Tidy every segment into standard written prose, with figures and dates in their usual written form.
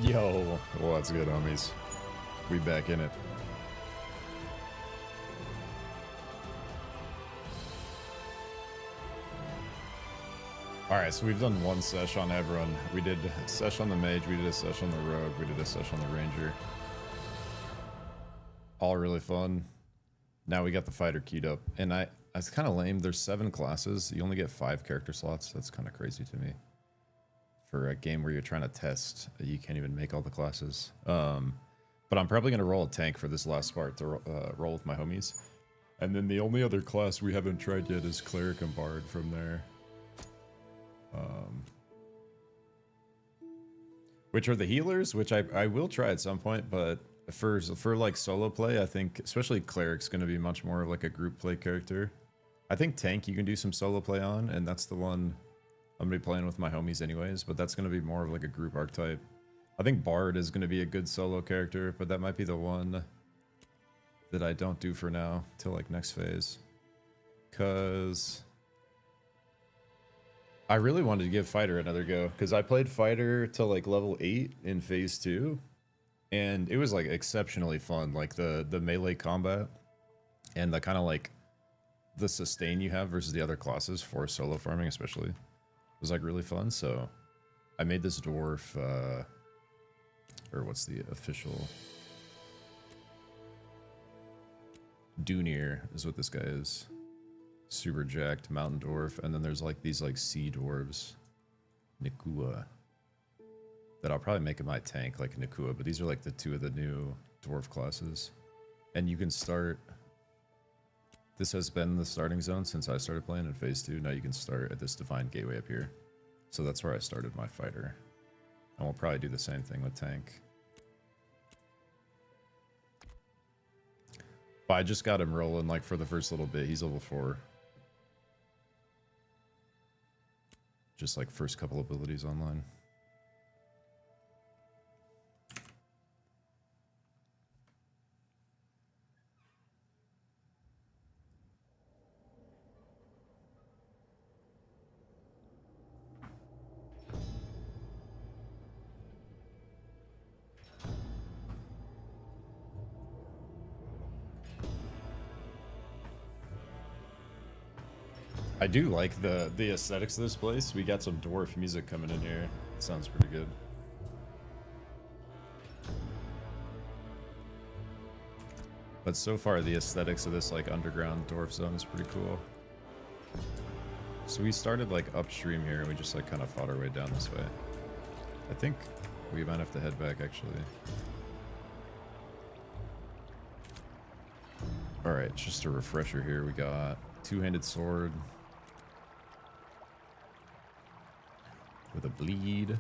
Yo, well, that's good, homies. We back in it. Alright, so we've done one sesh on everyone. We did a sesh on the mage, we did a sesh on the rogue, we did a sesh on the ranger. All really fun. Now we got the fighter queued up. And it's kind of lame. There's 7 classes. You only get 5 character slots. That's kind of crazy to me. For a game where you're trying to test, you can't even make all the classes. But I'm probably going to roll a tank for this last part to roll with my homies. And then the only other class we haven't tried yet is cleric and bard from there. Which are the healers, which I will try at some point, but for like solo play, I think especially cleric's going to be much more of like a group play character. I think tank you can do some solo play on, and that's the one I'm going to be playing with my homies anyways, but that's going to be more of like a group archetype. I think bard is going to be a good solo character, but that might be the one that I don't do for now till like next phase. Cause I really wanted to give fighter another go, because I played fighter till like level 8 in phase 2. And it was like exceptionally fun, like the melee combat and the kind of like the sustain you have versus the other classes for solo farming especially was like really fun. So I made this dwarf, or what's the official? Dunir is what this guy is. Super jacked mountain dwarf, and then there's like these like sea dwarves, Nikua. That I'll probably make in my tank, like Nikua, but these are like the 2 of the new dwarf classes. And you can start... This has been the starting zone since I started playing in phase 2. Now you can start at this divine gateway up here. So that's where I started my fighter. And we'll probably do the same thing with tank. But I just got him rolling like for the first little bit. He's level 4. Just like first couple abilities online. I do like the aesthetics of this place. We got some dwarf music coming in here. It sounds pretty good. But so far the aesthetics of this like underground dwarf zone is pretty cool. So we started like upstream here and we just like kind of fought our way down this way. I think we might have to head back actually. Alright, just a refresher here. We got two-handed sword. With a bleed.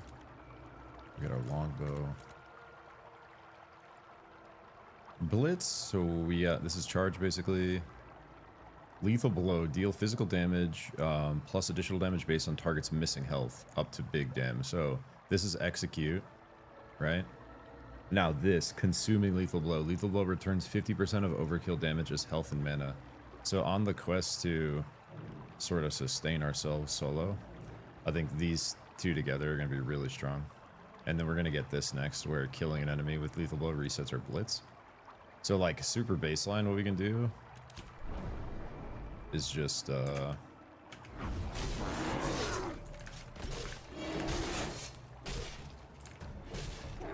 We got our longbow. Blitz, so we this is charge basically. Lethal blow, deal physical damage plus additional damage based on target's missing health up to big damage. So this is execute, right? Now this, consuming lethal blow. Lethal blow returns 50% of overkill damage as health and mana. So on the quest to sort of sustain ourselves solo, I think these 2 together are going to be really strong. And then we're going to get this next, where killing an enemy with lethal blow resets our blitz. So like super baseline, what we can do is just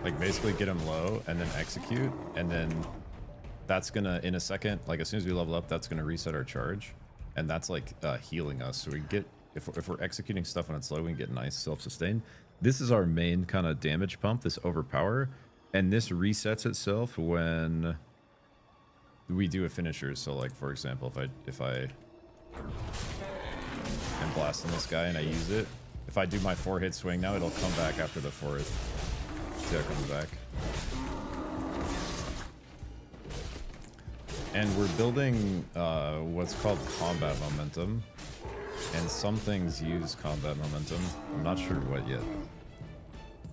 like basically get him low and then execute, and then that's gonna, in a second, like as soon as we level up, that's gonna reset our charge, and that's like healing us. So we get, if we're executing stuff when it's low, we can get nice self-sustain. This is our main kind of damage pump, this overpower, and this resets itself when we do a finisher. So like for example, if I am blasting this guy and I use it, if I do my 4-hit swing now, it'll come back after the 4th. See how it comes back. And we're building what's called combat momentum. And some things use combat momentum. I'm not sure what yet.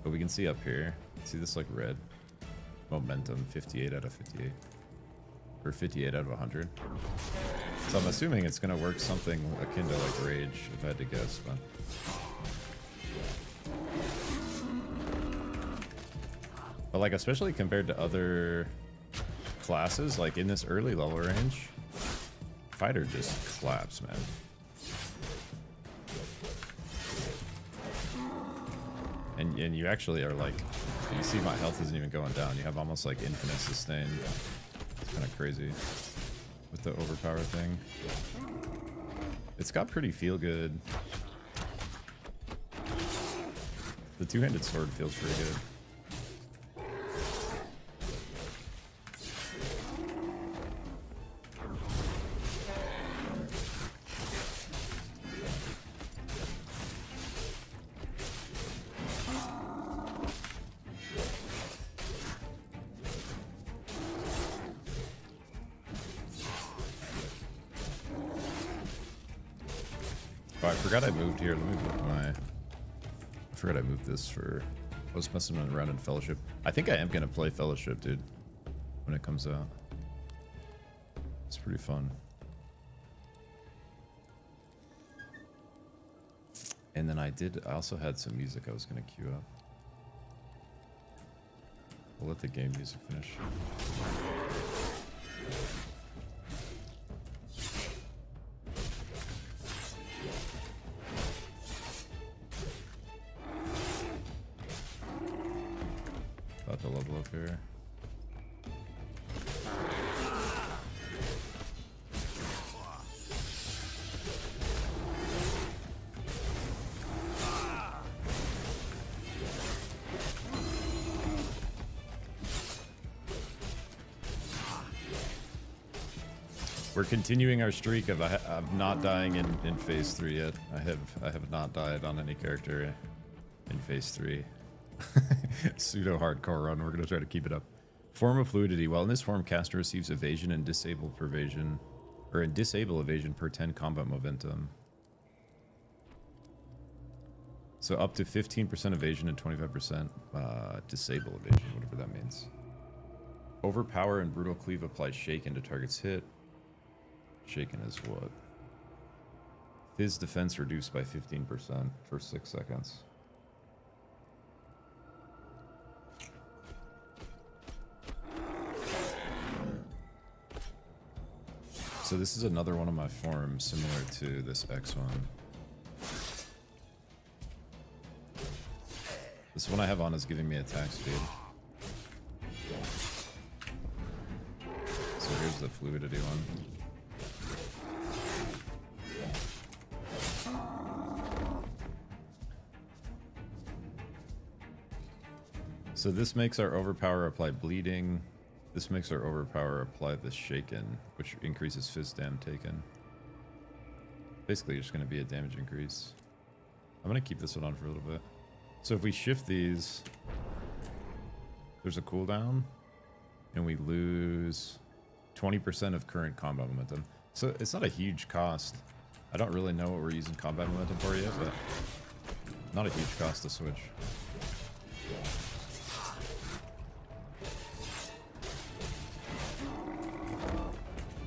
But we can see up here. See this like red? Momentum, 58 out of 58. Or 58 out of 100. So I'm assuming it's going to work something akin to like rage, if I had to guess. But But like, especially compared to other classes, like in this early level range, fighter just claps, man. And you actually are like, you see my health isn't even going down. You have almost like infinite sustain. It's kind of crazy with the overpower thing. It's got pretty feel good. The two-handed sword feels pretty good. Oh, I forgot I moved here. Let me move my... I forgot I moved this for... I was messing around in Fellowship. I think I am going to play Fellowship, dude, when it comes out. It's pretty fun. And then I also had some music I was going to queue up. We'll let the game music finish. About to level up here. We're continuing our streak of not dying in phase 3 yet. I have not died on any character in phase 3. Pseudo hardcore run. We're gonna try to keep it up. Form of fluidity. While in this form, caster receives evasion and disable evasion, or disable evasion per 10 combat momentum. So up to 15% evasion and 25% disable evasion, whatever that means. Overpower and brutal cleave applies shaken to target's hit. Shaken is what? Fizz defense reduced by 15% for 6 seconds. So this is another one of my forms similar to this X one. This one I have on is giving me attack speed. So here's the fluidity one. So this makes our overpower apply bleeding. This makes our overpower apply the shaken, which increases fizz dam taken. Basically, just going to be a damage increase. I'm going to keep this one on for a little bit. So if we shift these, there's a cooldown, and we lose 20% of current combat momentum. So it's not a huge cost. I don't really know what we're using combat momentum for yet, but not a huge cost to switch.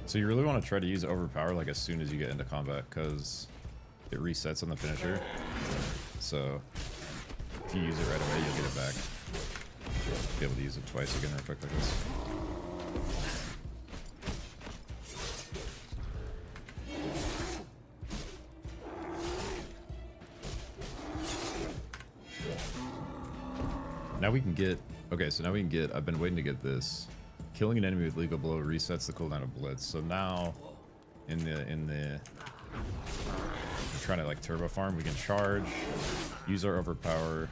So you really want to try to use overpower like as soon as you get into combat, because it resets on the finisher. So if you use it right away, you'll get it back. You'll be able to use it twice again real quick like this. Now we can get, okay, so now we can get, I've been waiting to get this. Killing an enemy with lethal blow resets the cooldown of blitz. So now, in the trying to like turbo farm, we can charge, use our overpower,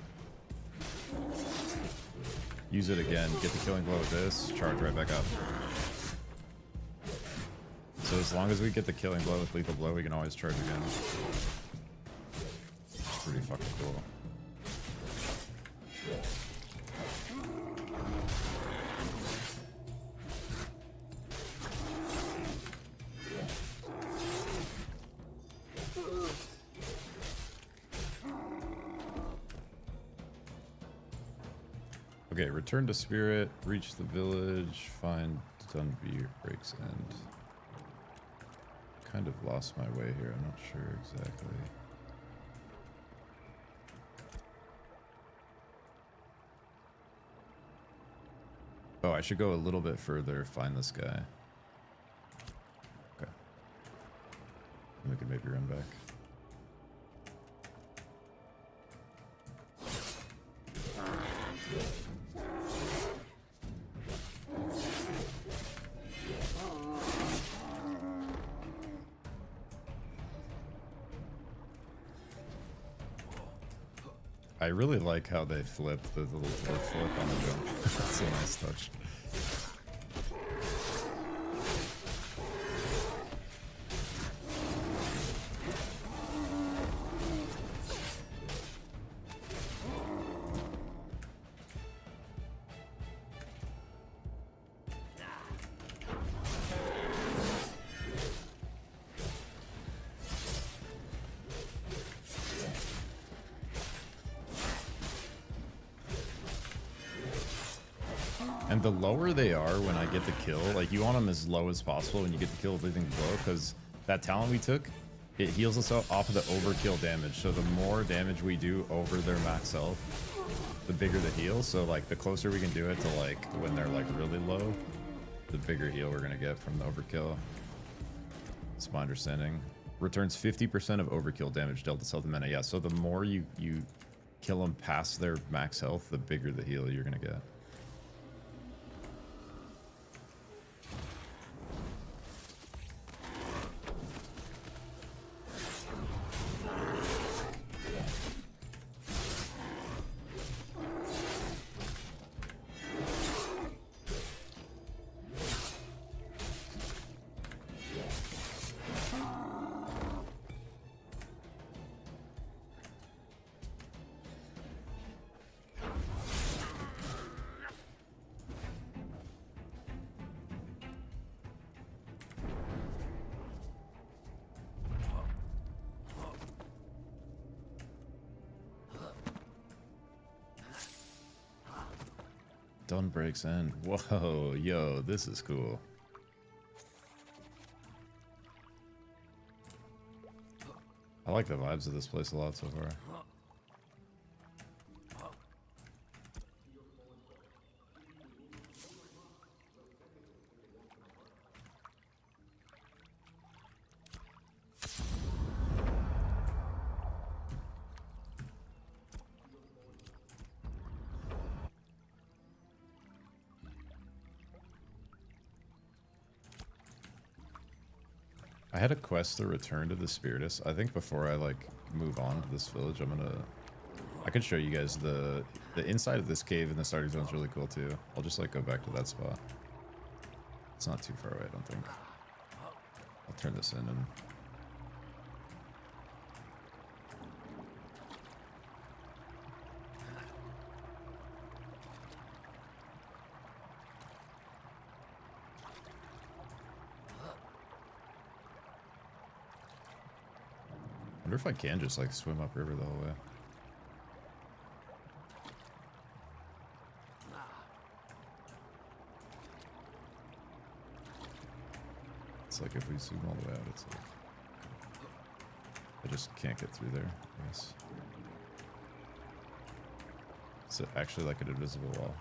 use it again, get the killing blow with this, charge right back up. So as long as we get the killing blow with lethal blow, we can always charge again. It's pretty fucking cool. Okay, return to spirit, reach the village, find Dunby breaks end. Kind of lost my way here, I'm not sure exactly. Oh, I should go a little bit further, find this guy. Okay. We can maybe run back. I really like how they flip the little flip on the jump. That's a nice touch. And the lower they are when I get the kill, like you want them as low as possible when you get the kill with everything below, because that talent we took, it heals us off of the overkill damage. So the more damage we do over their max health, the bigger the heal. So like the closer we can do it to like when they're like really low, the bigger heal we're gonna get from the overkill. That's my understanding. Returns 50% of overkill damage dealt to health and mana. Yeah, so the more you kill them past their max health, the bigger the heal you're gonna get. Done breaks end. Whoa, yo, this is cool. I like the vibes of this place a lot so far. I had a quest to return to the Spiritus. I think before I like move on to this village, I could show you guys the inside of this cave in the starting zone is really cool too. I'll just like go back to that spot. It's not too far away, I don't think. I'll turn this in and I wonder if I can just like swim upriver the whole way. It's like if we zoom all the way out, it's like I just can't get through there, I guess. It's actually like an invisible wall.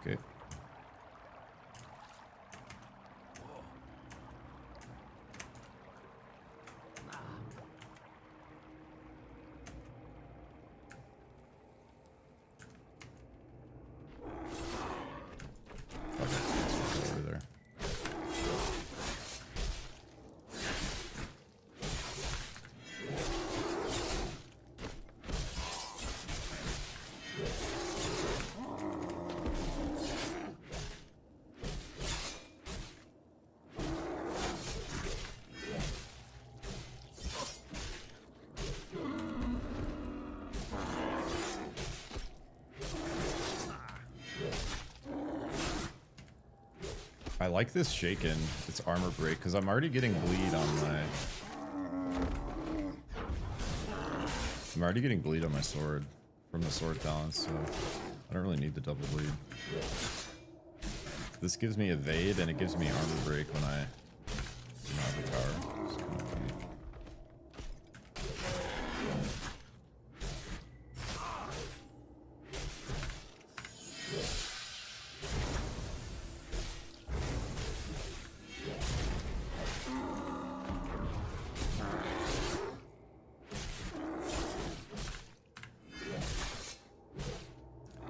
Okay. I like this shaken, its armor break, because I'm already getting bleed on my... I'm already getting bleed on my sword from the sword talents, so I don't really need the double bleed. This gives me evade and it gives me armor break when I do not have a tower. It's kind of funny.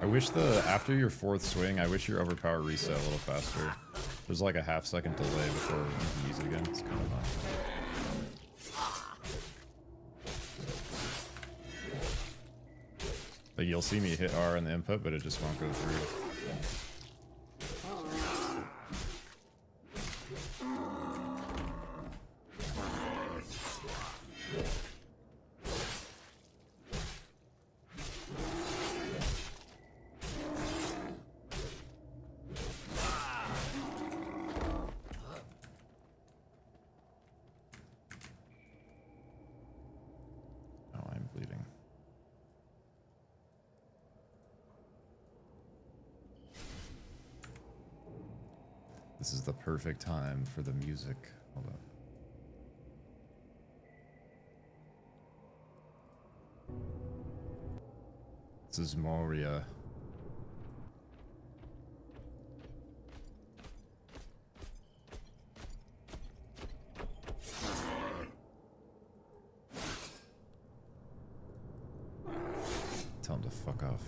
wish after your 4th swing, I wish your overpower reset a little faster. There's like a half-second delay before you can use it again. It's kind of annoying. Like you'll see me hit R in the input, but it just won't go through. This is the perfect time for the music. Hold up. This is Moria. Tell him to fuck off.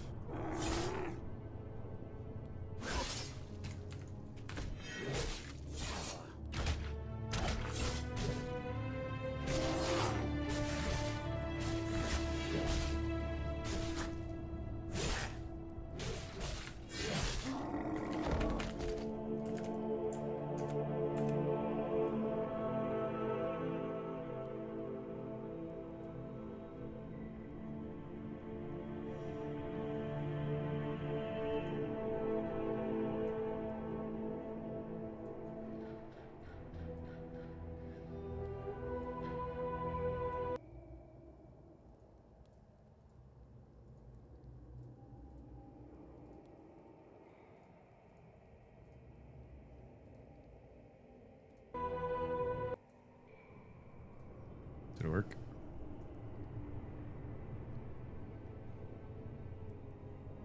Did it work?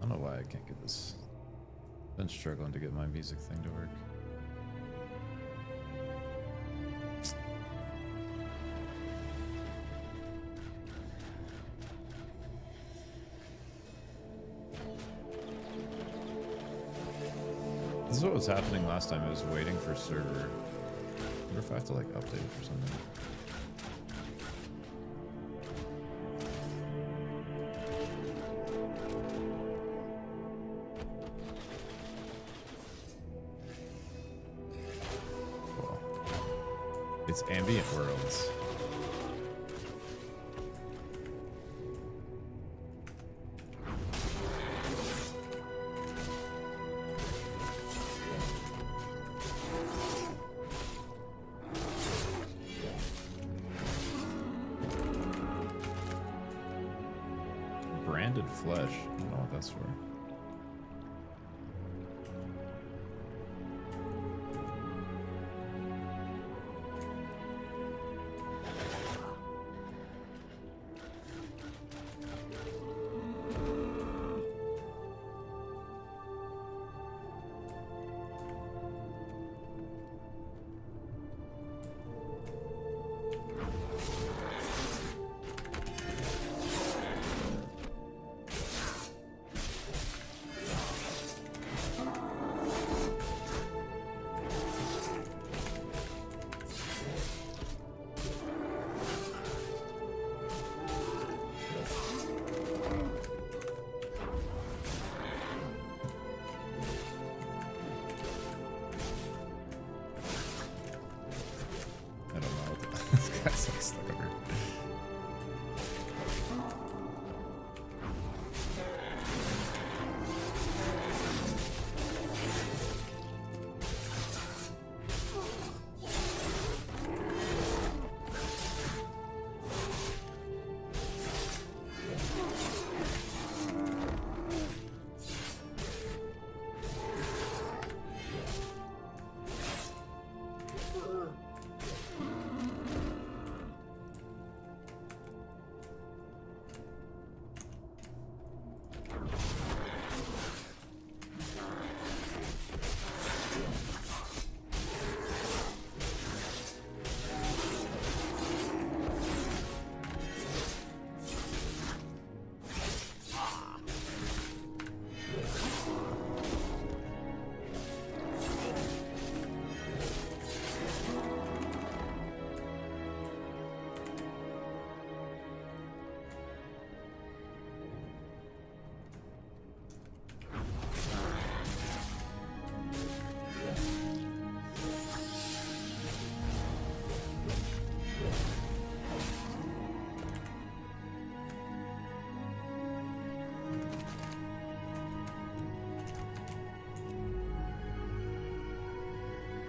I don't know why I can't get this. I've been struggling to get my music thing to work. This is what was happening last time. It was waiting for server. I wonder if I have to like update it or something. It's ambient worlds. Branded flesh. I don't know what that's for.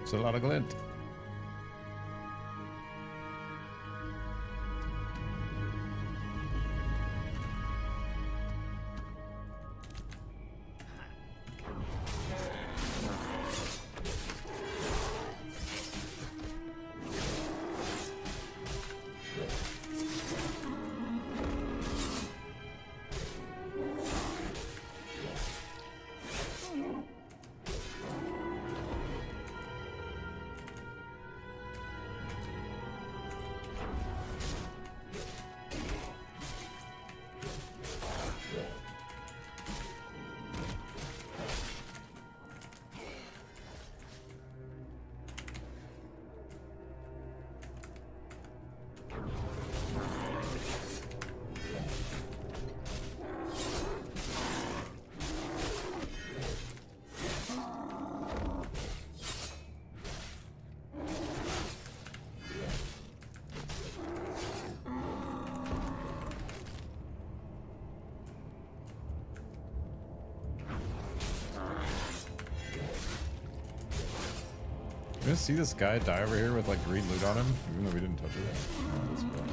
It's a lot of glint. You gonna see this guy die over here with like green loot on him, even though we didn't touch it? Oh, that's cool.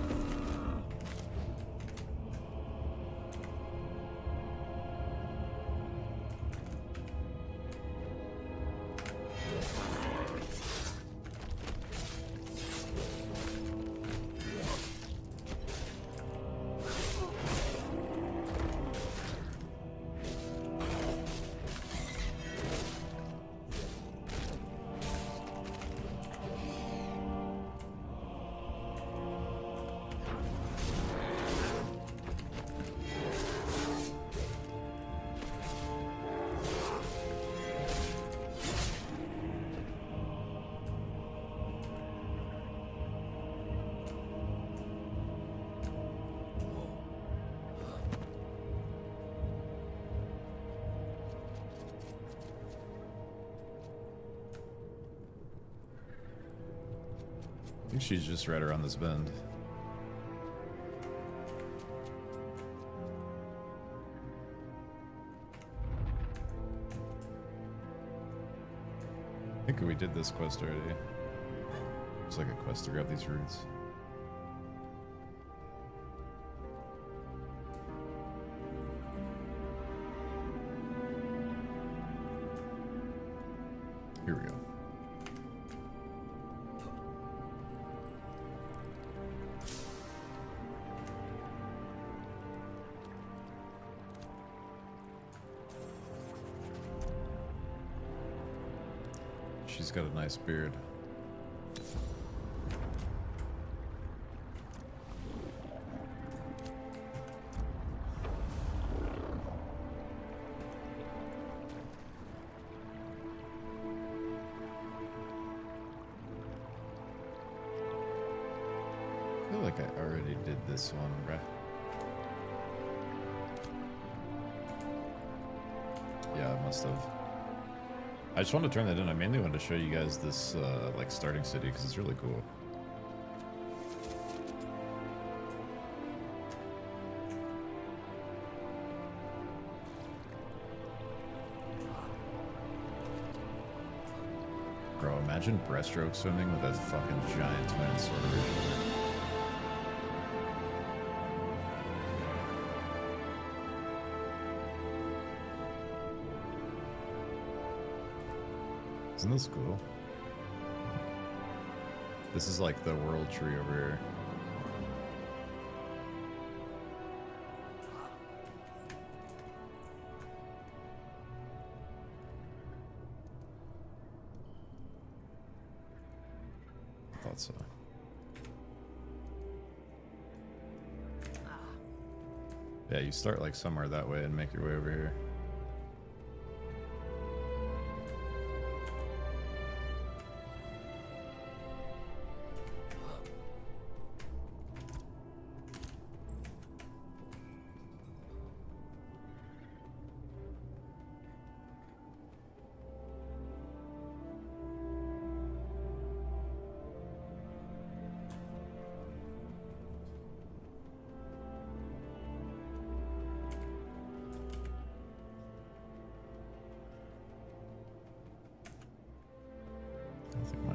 I think she's just right around this bend. I think we did this quest already. It's like a quest to grab these roots. Here we go. She's got a nice beard. I feel like I already did this one, bruh. Yeah, I must have. I just wanted to turn that in. I mainly wanted to show you guys this like starting city because it's really cool. Bro, imagine breaststroke swimming with a fucking giant twin sword originally. Isn't this cool? This is like the world tree over here. I thought so. Yeah, you start like somewhere that way and make your way over here.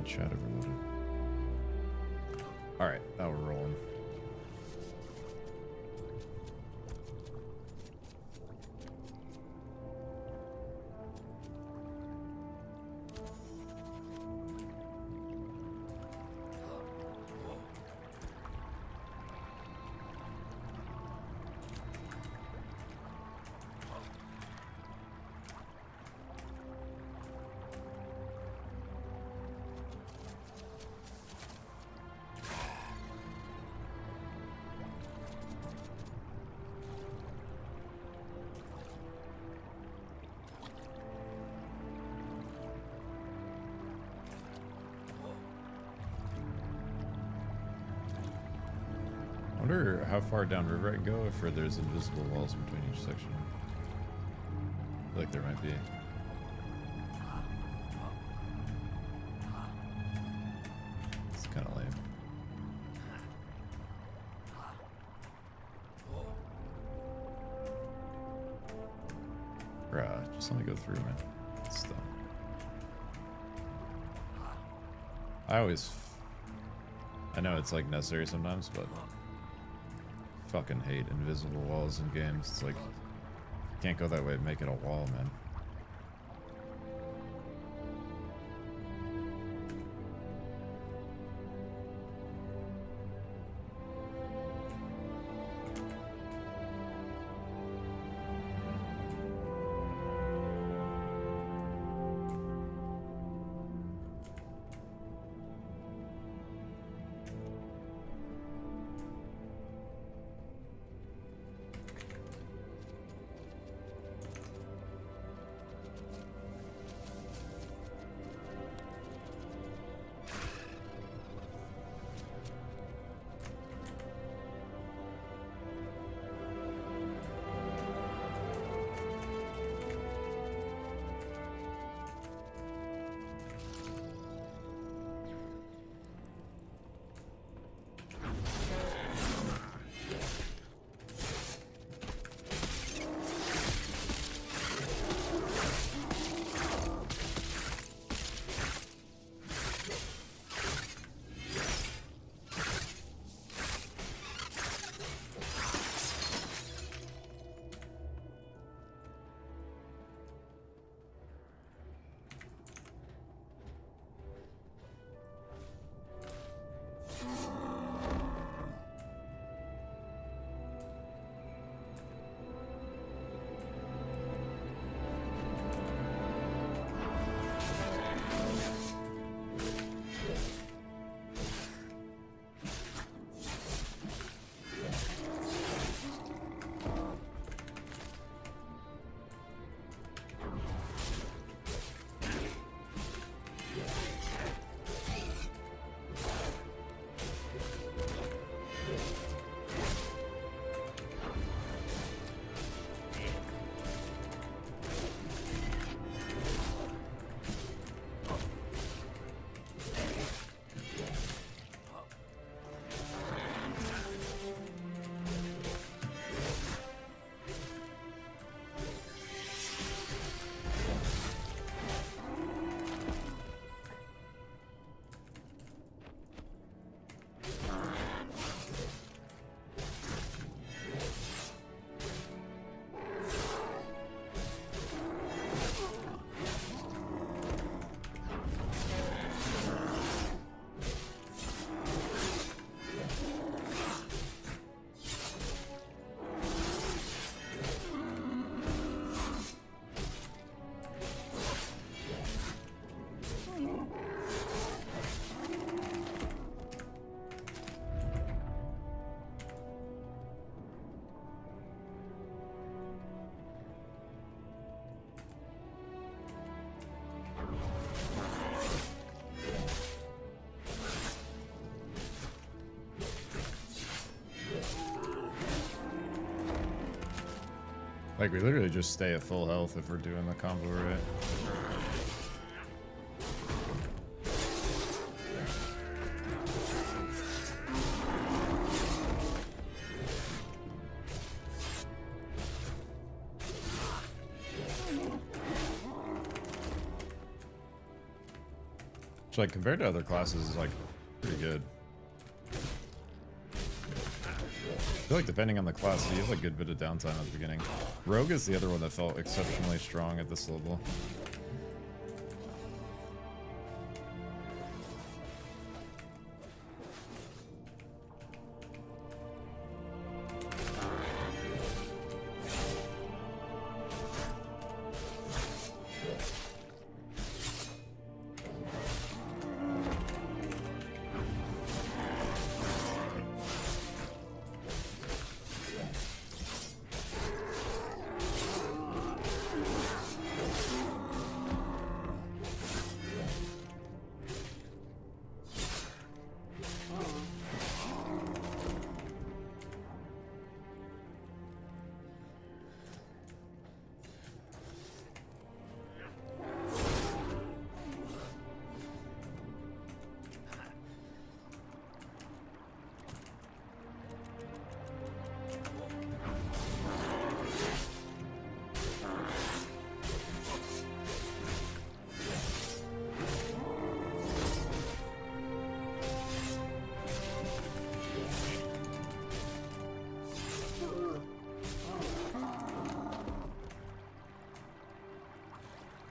my chat overloaded. Alright, now we're rolling. I wonder how far down river I can go if there's invisible walls between each section. I feel like there might be. It's kind of lame. Bruh, just let me go through, man. It's dumb. I know it's like necessary sometimes, but fucking hate invisible walls in games. It's like, can't go that way, make it a wall, man. Like, we literally just stay at full health if we're doing the combo right. Which, like, compared to other classes, is, like, pretty good. I feel like depending on the class, you have, like, a good bit of downtime at the beginning. Rogue is the other one that felt exceptionally strong at this level.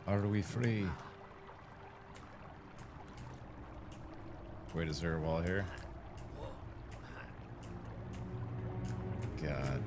Are we free? Wait, is there a wall here? God.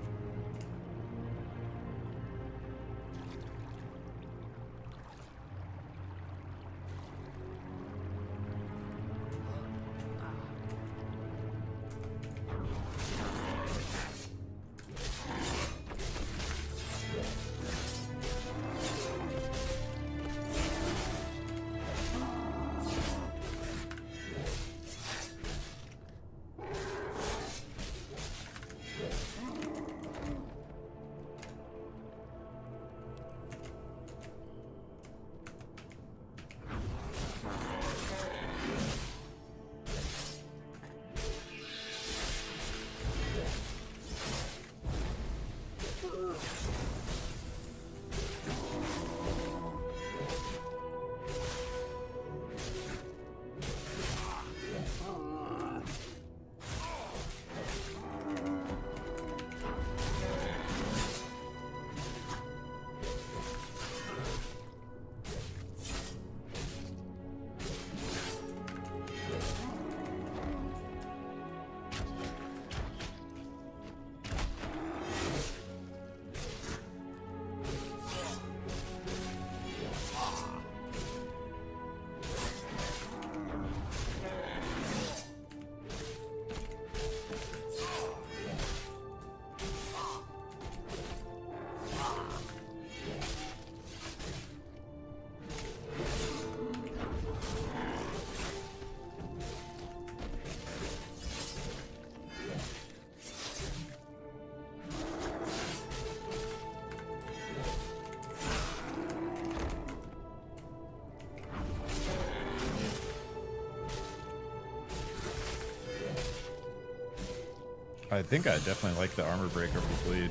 I think I definitely like the armor break over the bleed.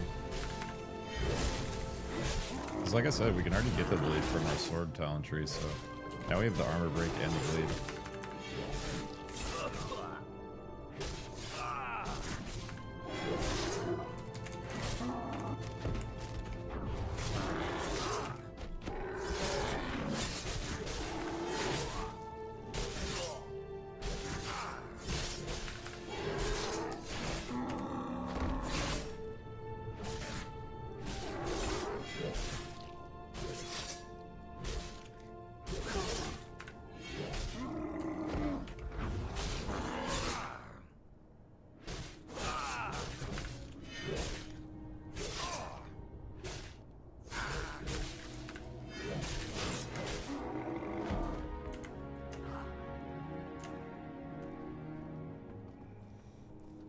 Because like I said, we can already get the bleed from our sword talent tree, so now we have the armor break and the bleed.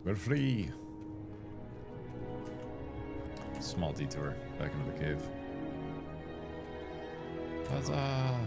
We're free. Small detour back into the cave. Huzzah!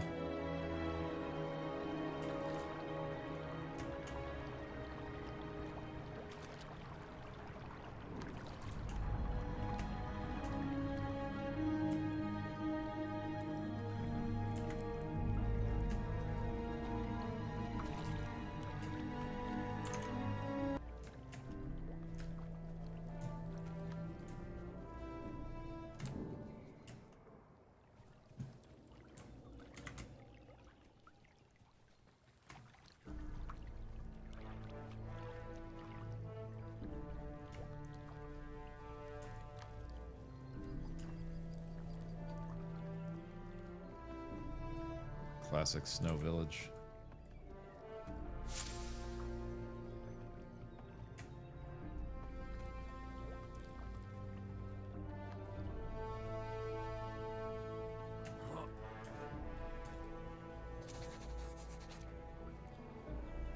Classic snow village.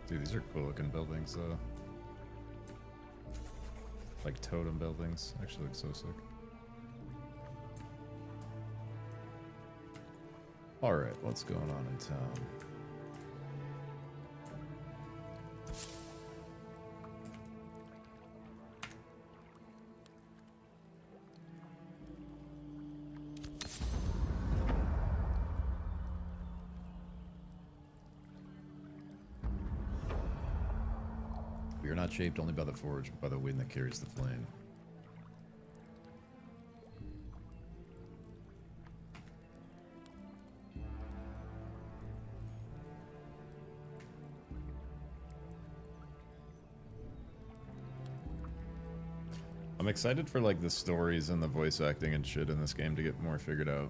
Dude, these are cool looking buildings though. Like totem buildings. Actually look so sick. Alright, what's going on in town? We are not shaped only by the forge, but by the wind that carries the flame. I'm excited for like the stories and the voice acting and shit in this game to get more figured out.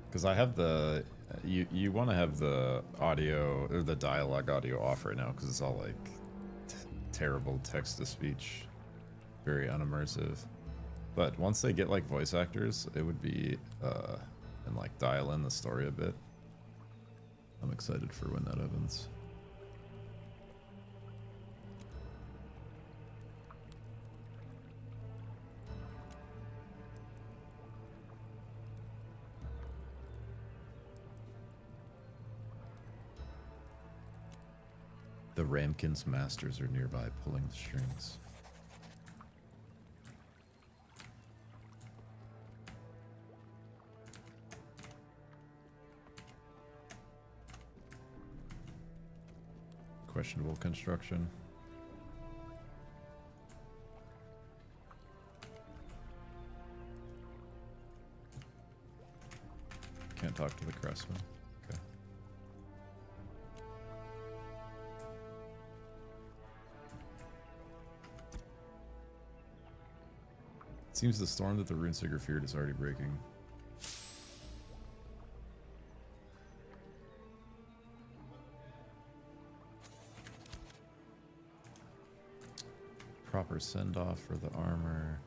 Because I have the... You want to have the audio, or the dialogue audio off right now, because it's all like terrible text-to-speech. Very unimmersive. But once they get like voice actors, it would be... and like dial in the story a bit. I'm excited for when that happens. The Ramkins masters are nearby pulling the strings. Questionable construction. Can't talk to the craftsman. Okay. It seems the storm that the Runeseeker feared is already breaking. Proper send-off for the armor.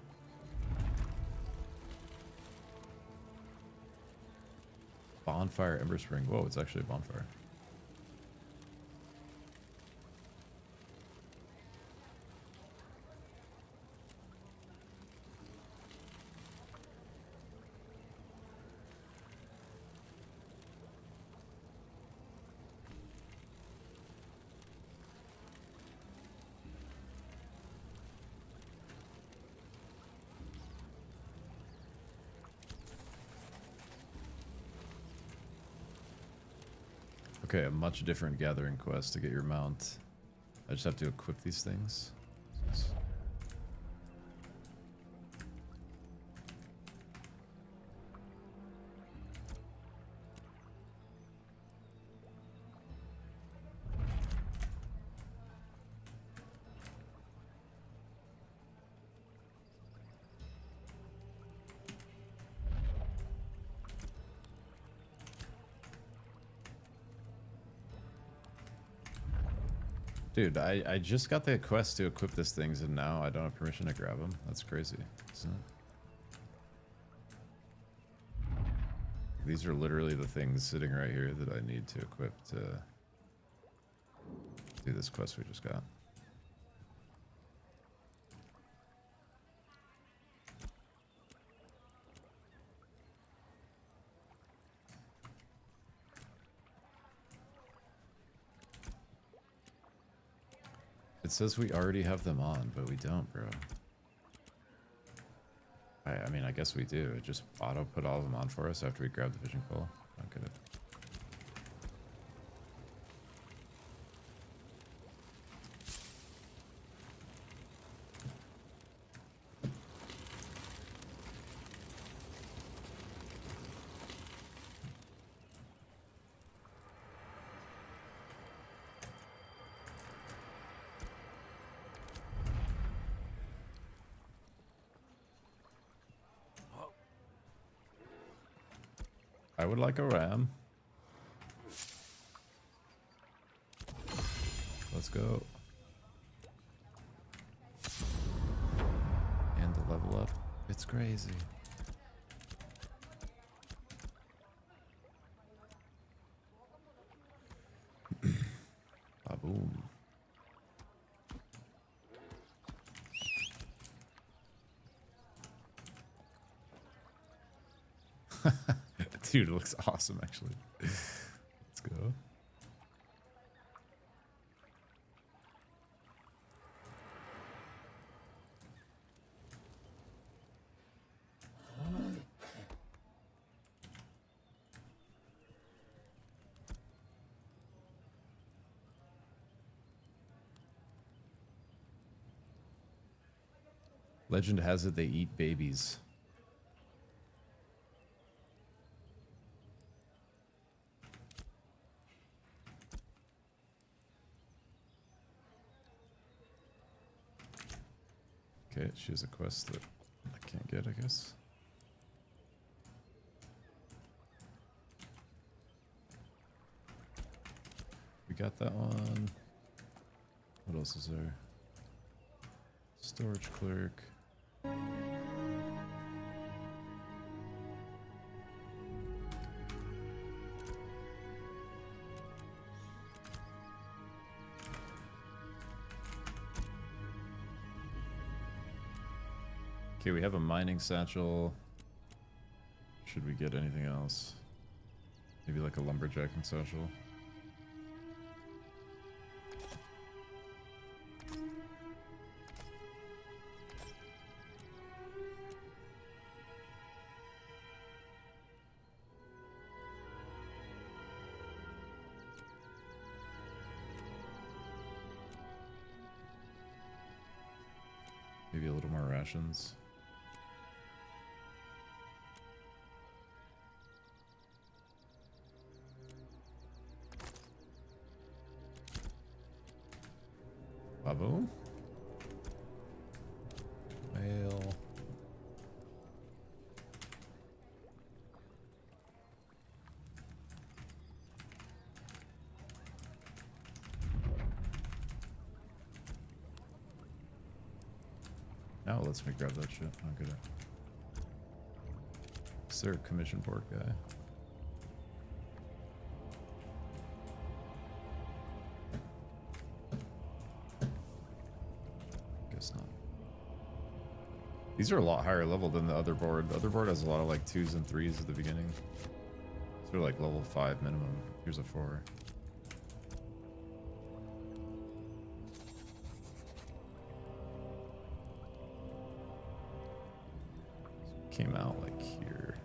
Bonfire Ember Spring. Whoa, it's actually a bonfire. Okay, a much different gathering quest to get your mount. I just have to equip these things. Dude, I just got the quest to equip these things and now I don't have permission to grab them. That's crazy, isn't it? These are literally the things sitting right here that I need to equip to do this quest we just got. It says we already have them on, but we don't, bro. I mean, I guess we do. It just auto put all of them on for us after we grab the vision coal. Not good. I would like a ram. Let's go. And the level up. It's crazy. Ba-boom. Dude, it looks awesome, actually. Let's go. Legend has it they eat babies. Okay, she has a quest that I can't get, I guess. We got that one. What else is there? Storage clerk. Okay, we have a mining satchel. Should we get anything else? Maybe like a lumberjacking satchel. Maybe a little more rations. Baboom. Mail. Now lets me grab that shit. I'll get it. Is there a commission port guy? Guess not. These are a lot higher level than the other board. The other board has a lot of like 2s and 3s at the beginning. They're like level 5 minimum. Here's a 4. Came out like here.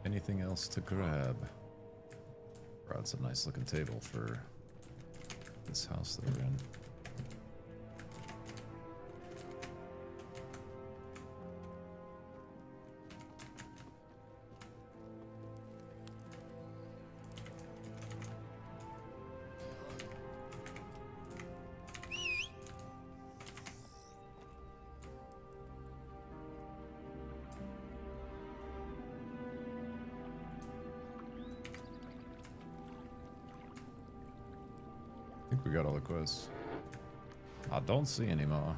Anything else to grab? Wow, it's a nice looking table for this house that we're in. I think we got all the quests. I don't see any more.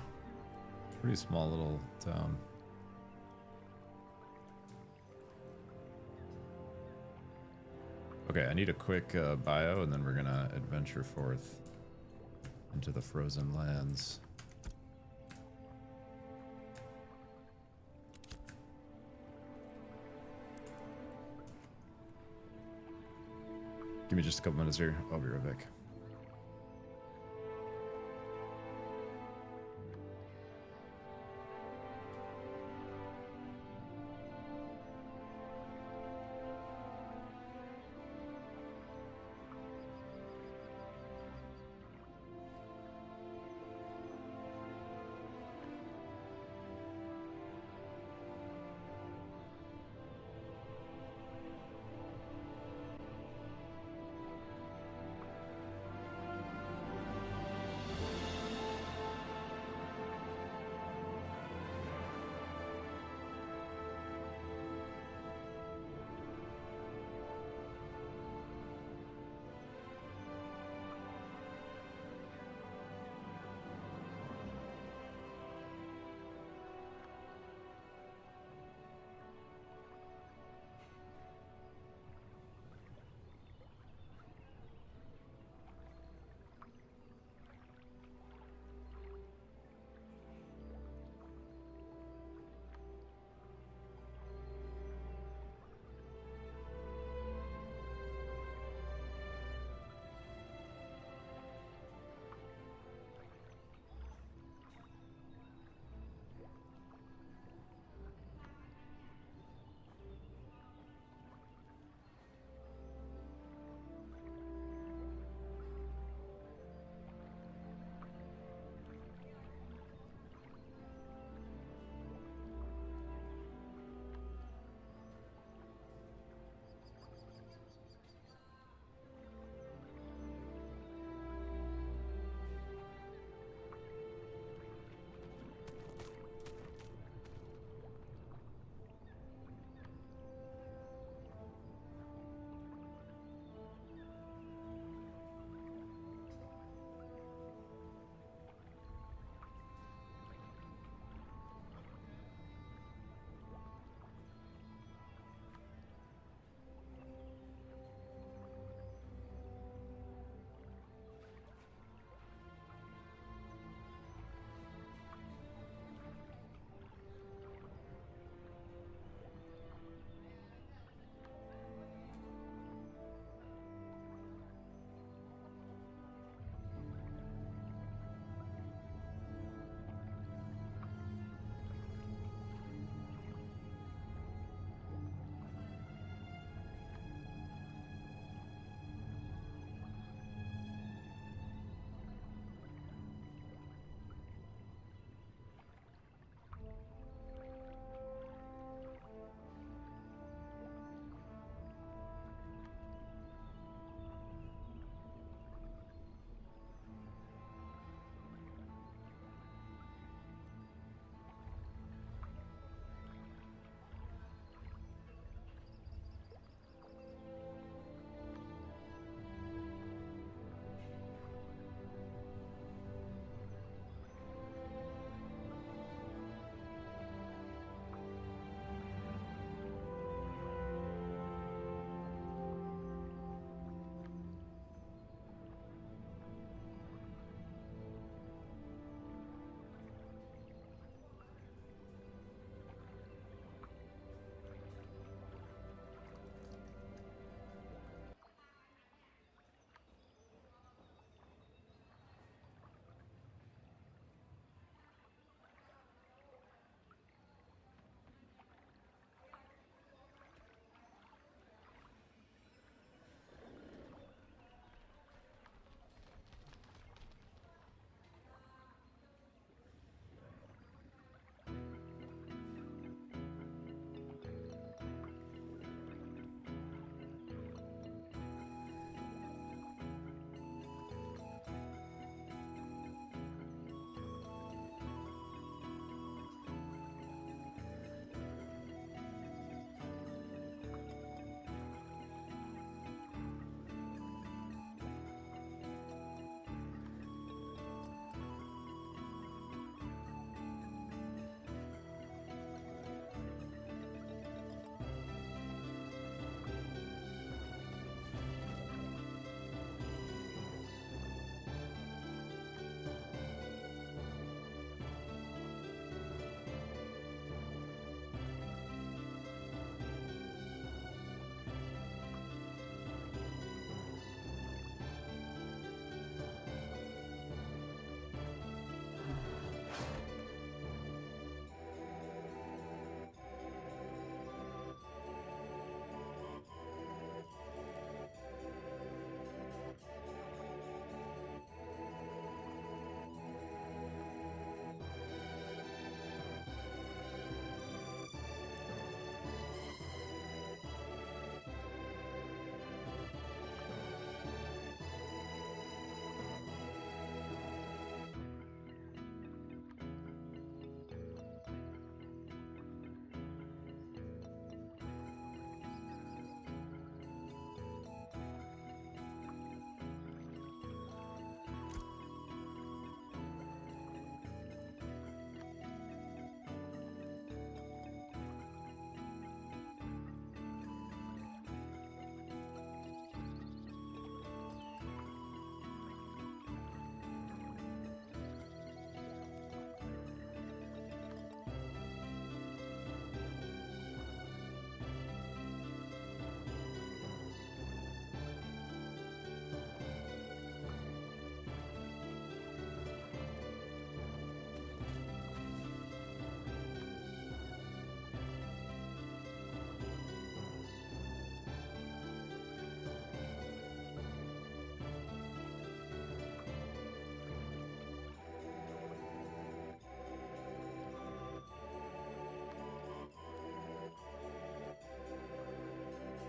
Pretty small little town. Okay, I need a quick bio, and then we're gonna adventure forth into the frozen lands. Give me just a couple minutes here. I'll be right back.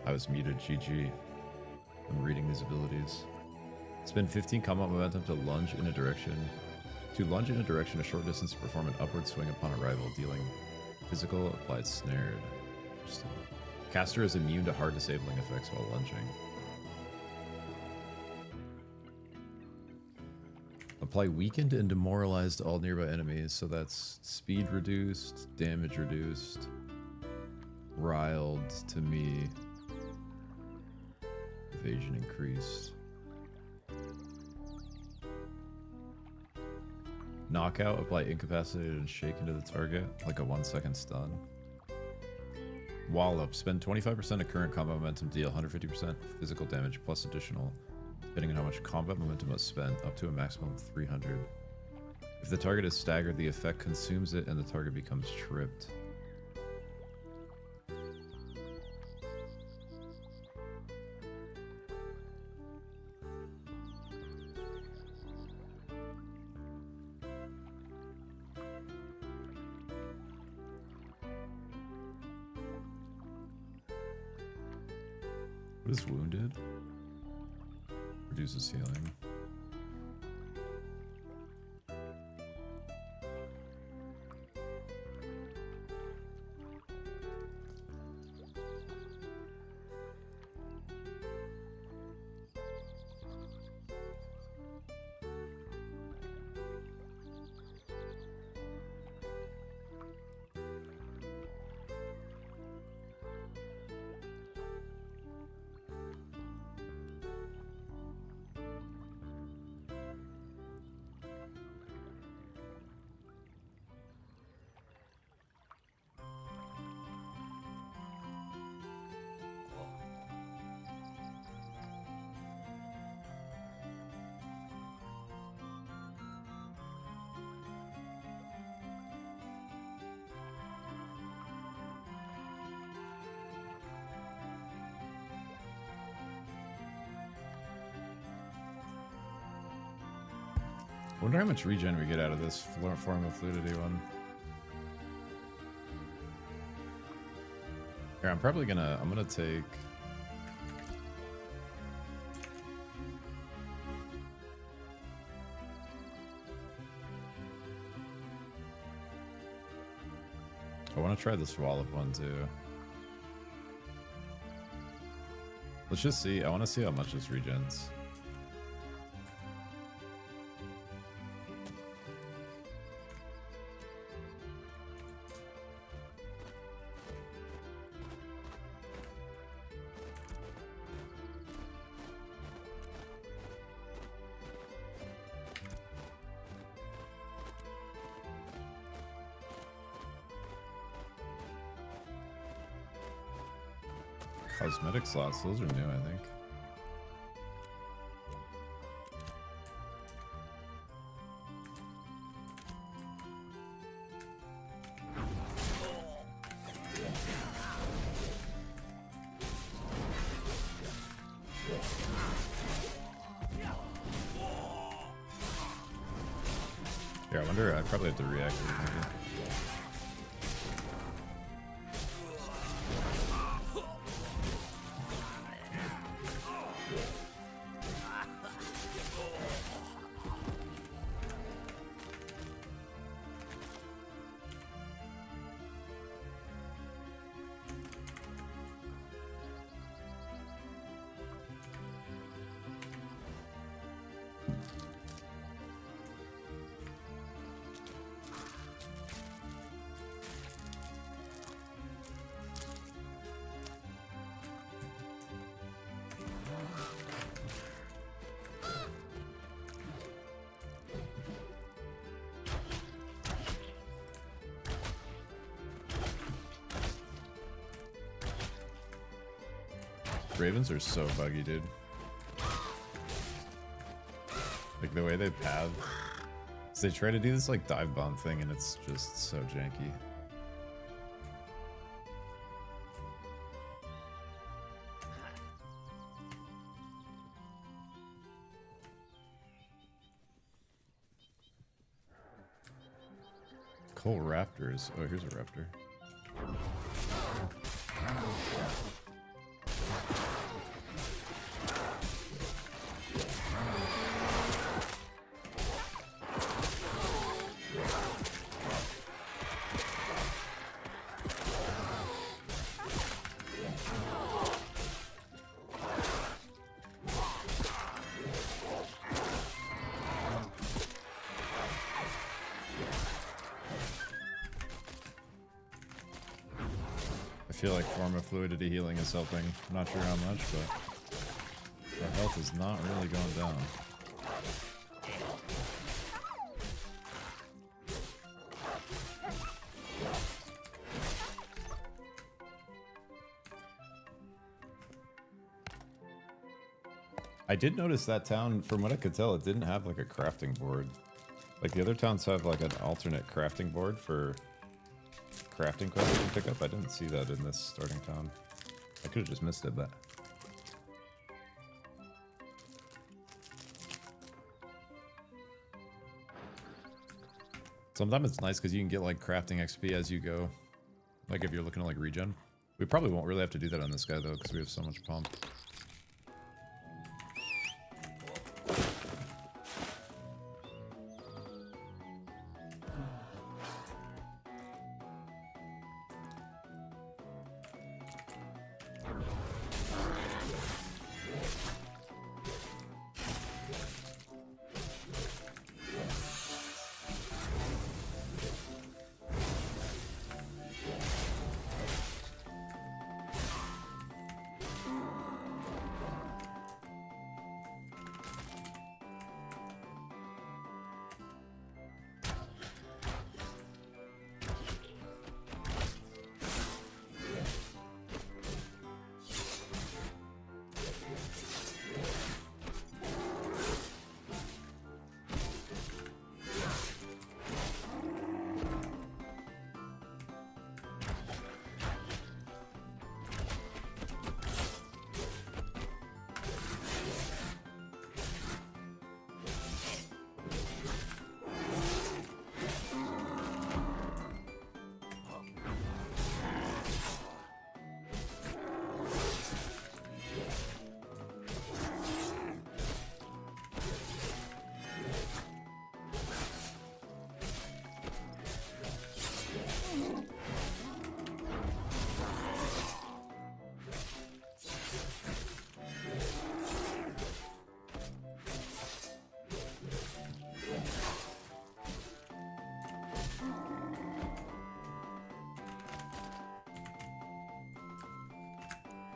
I was muted, GG. I'm reading these abilities. Spend 15 combat momentum to lunge in a direction. To lunge in a direction a short distance to perform an upward swing upon arrival, dealing physical applied snared. Interesting. Caster is immune to hard disabling effects while lunging. Apply weakened and demoralized to all nearby enemies, so that's speed reduced, damage reduced, riled to me, evasion increased. Knockout, apply incapacitated and shake into the target, like a 1-second stun. Wallop, spend 25% of current combat momentum, deal 150% physical damage plus additional, depending on how much combat momentum was spent, up to a maximum of 300. If the target is staggered, the effect consumes it and the target becomes tripped. What is wounded? Reduces healing. I wonder how much regen we get out of this form of fluidity one. Here, I'm gonna take... I want to try this Wallop one too. Let's just see, I want to see how much this regens. Cosmetic slots, those are new, I think. Here, I wonder, I probably have to reactivate maybe. Ravens are so buggy, dude. Like the way they path. So they try to do this like dive bomb thing and it's just so janky. Coal raptors. Oh, here's a raptor. feel like form of fluidity healing is helping. I'm not sure how much, but our health is not really going down. I did notice that town, from what I could tell, it didn't have like a crafting board. Like the other towns have like an alternate crafting board for crafting quests you can pick up. I didn't see that in this starting town. I could have just missed it, but... Sometimes it's nice because you can get like crafting XP as you go. Like if you're looking to like regen. We probably won't really have to do that on this guy though because we have so much pump.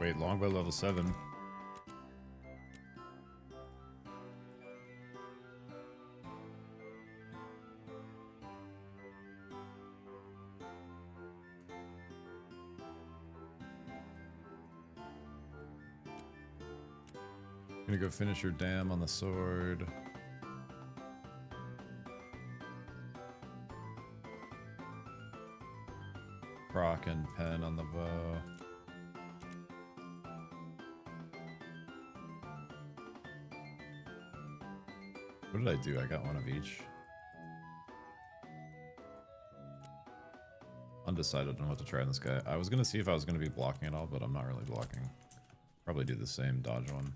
Wait, longbow level 7. Gonna go finish your dam on the sword. Proc and pen on the bow. What did I do? I got one of each. Undecided on what to try on this guy. I was gonna see if I was gonna be blocking at all, but I'm not really blocking. Probably do the same dodge one.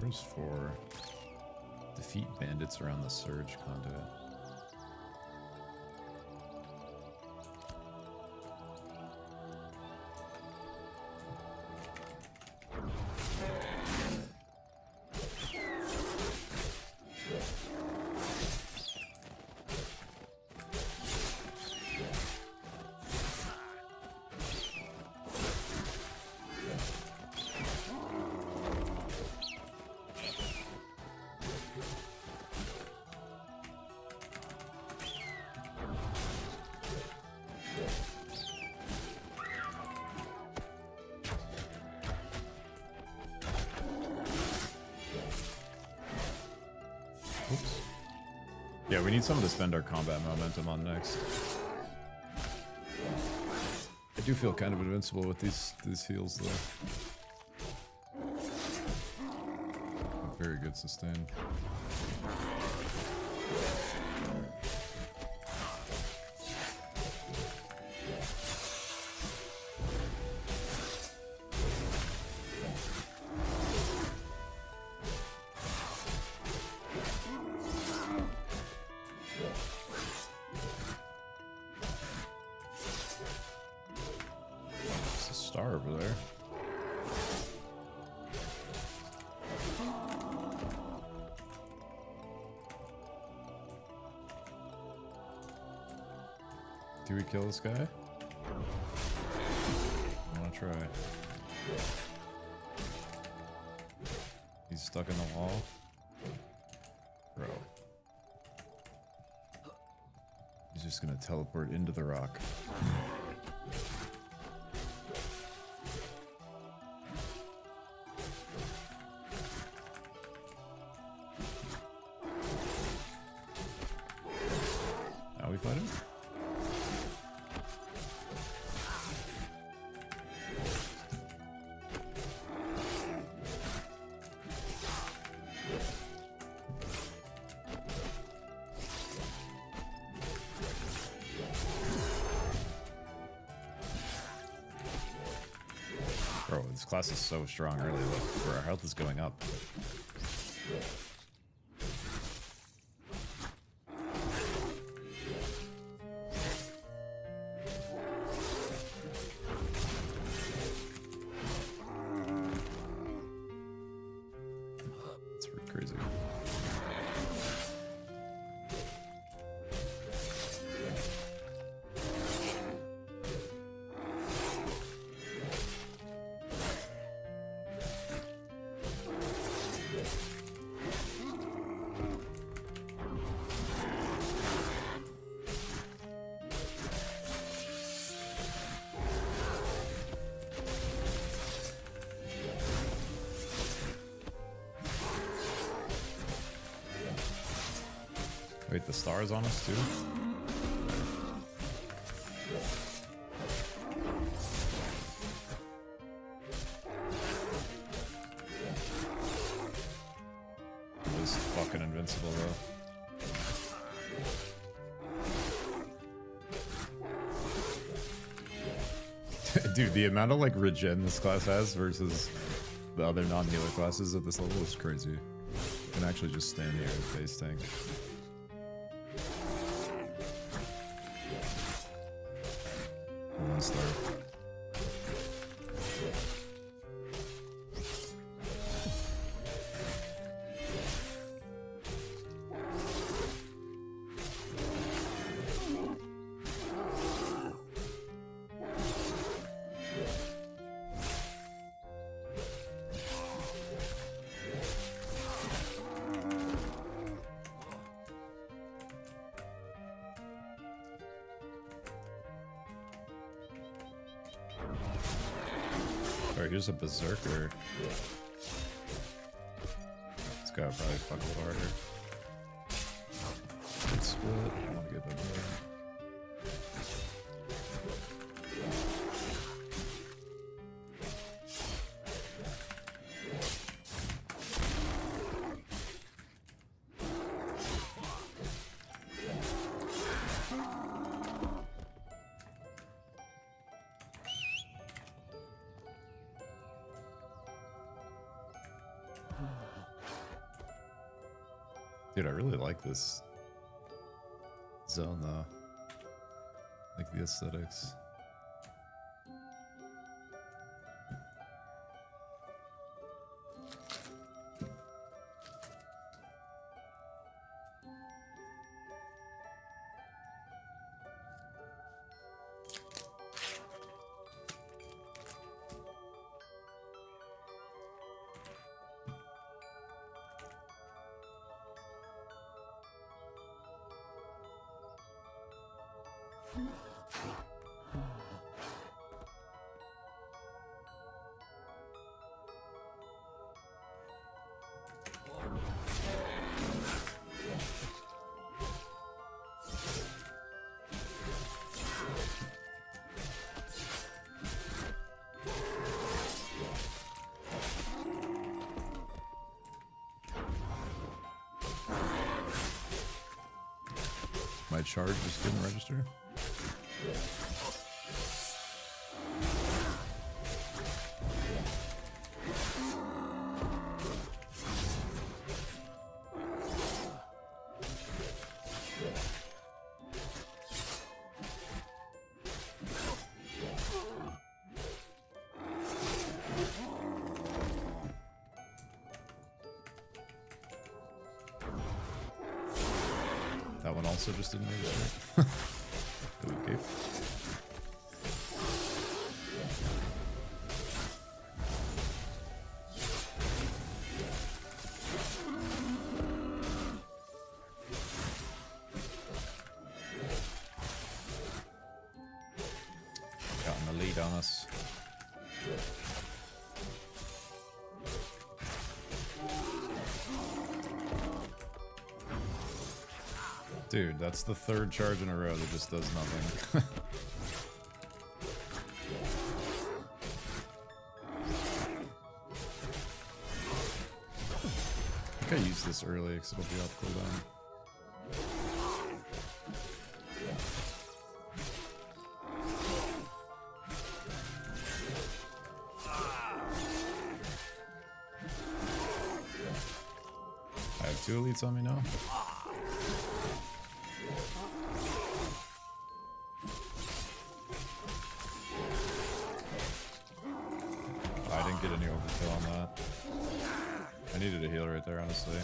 Where's 4? Defeat bandits around the surge conduit. Oops. Yeah, we need someone to spend our combat momentum on next. I do feel kind of invincible with these heals though. Very good sustain. There's a star over there. Do we kill this guy? I wanna try. He's stuck in the wall. Bro. He's just gonna teleport into the rock. Now we fight him? Bro, this class is so strong early. Look, where our health is going up. It's pretty crazy. Wait, the star's on us too? This is fucking invincible though. Dude, the amount of like regen this class has versus the other non-healer classes at this level is crazy. You can actually just stand here and face tank. One star. Alright, here's a berserker. This guy will probably fuck a little harder. Good split. I want to get that there. Dude, I really like this zone though. Like the aesthetics. My charge just didn't register. That one also just didn't register. Okay. Gotten the lead on us. Dude, that's the third charge in a row that just does nothing. I think I used this early because it'll be off cooldown. I have 2 elites on me now. I didn't get any overkill on that. I needed a heal right there, honestly. I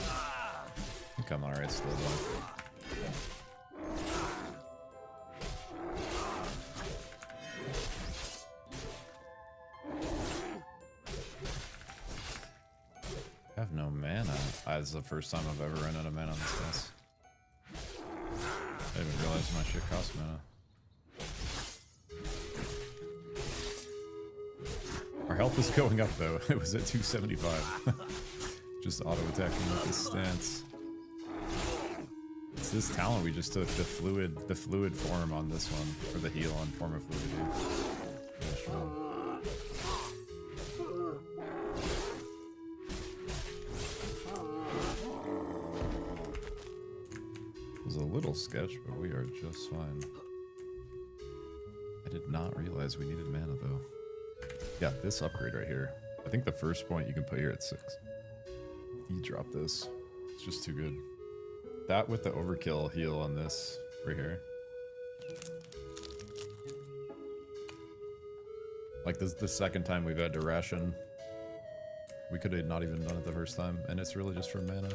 think I'm alright still, though. I have no mana. This is the first time I've ever run out of mana on this class. I didn't even realize my shit cost mana. Our health is going up though. It was at 275. Just auto attacking with this stance. It's this talent we just took, the fluid form on this one, or the heal on form of fluidity. Yeah, sure. It was a little sketch, but we are just fine. I did not realize we needed mana though. Yeah, this upgrade right here. I think the first point you can put here at 6. You drop this. It's just too good. That with the overkill heal on this right here. Like this is the second time we've had to ration. We could have not even done it the first time, and it's really just for mana.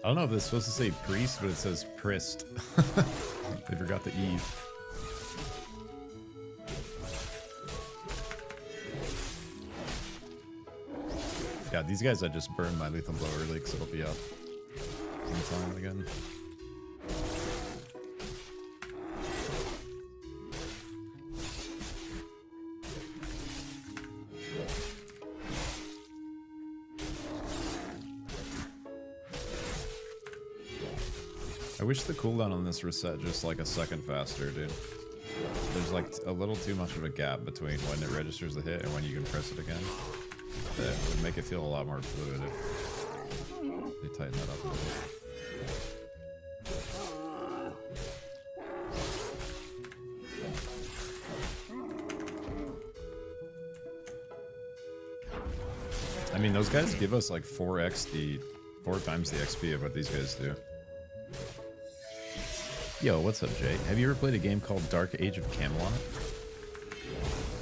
I don't know if it's supposed to say priest, but it says prist. They forgot the E. Yeah, these guys I just burned my lethal blow early because it'll be up in time again. I wish the cooldown on this reset just like a second faster, dude. There's like a little too much of a gap between when it registers the hit and when you can press it again. That would make it feel a lot more fluid if they tighten that up a little. I mean, those guys give us like 4 times the XP of what these guys do. Yo, what's up, Jay? Have you ever played a game called Dark Age of Camelot?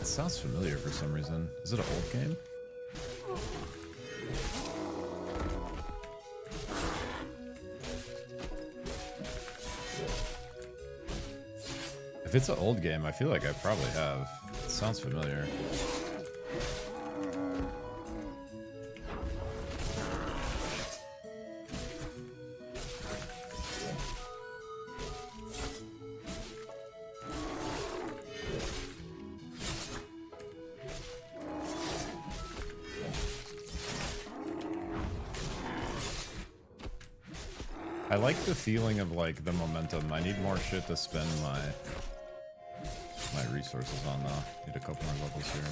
It sounds familiar for some reason. Is it an old game? If it's an old game, I feel like I probably have. It sounds familiar. I like the feeling of like the momentum. I need more shit to spend my resources on though. Need a couple more levels here.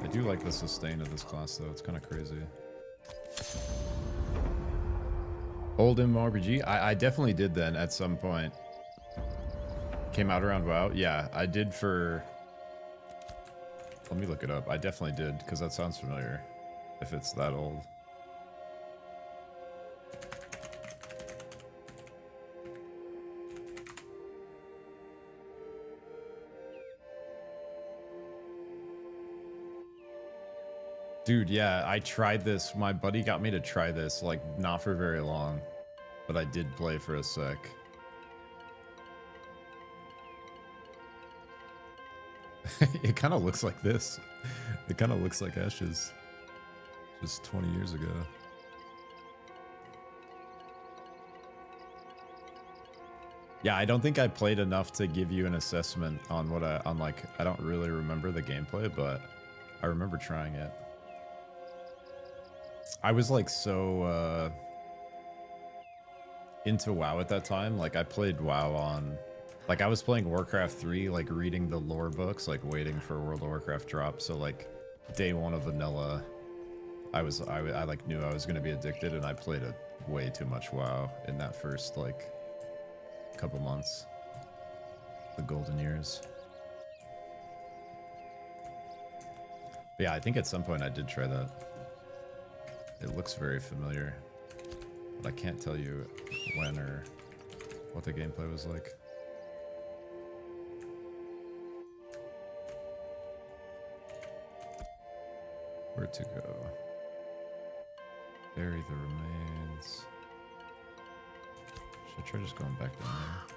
I do like the sustain of this class though. It's kind of crazy. Old mmorpg? I definitely did then at some point. Came out around WoW? Yeah, I did for... Let me look it up. I definitely did, because that sounds familiar. If it's that old. Dude, yeah, I tried this. My buddy got me to try this, like, not for very long. But I did play for a sec. It kind of looks like this. It kind of looks like Ashes. Just 20 years ago. Yeah, I don't think I played enough to give you an assessment on what I don't really remember the gameplay, but I remember trying it. I was like so into WoW at that time. Like I played WoW on, like I was playing Warcraft 3, like reading the lore books, like waiting for World of Warcraft drop. So like day one of vanilla, I like knew I was gonna be addicted, and I played it way too much WoW in that first like couple months, the golden years. But yeah, I think at some point I did try that. It looks very familiar, but I can't tell you when or what the gameplay was like. Where to go? Bury the remains. Should I try just going back down there?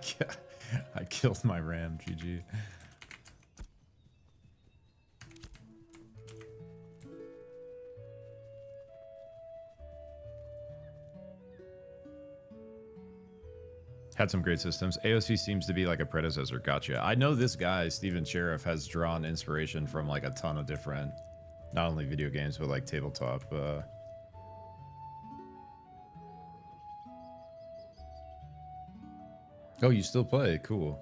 Shit. I killed my ram, GG. Had some great systems. AOC seems to be like a predecessor. Gotcha. I know this guy, Steven Sheriff, has drawn inspiration from like a ton of different, not only video games, but like tabletop. Oh, you still play? Cool.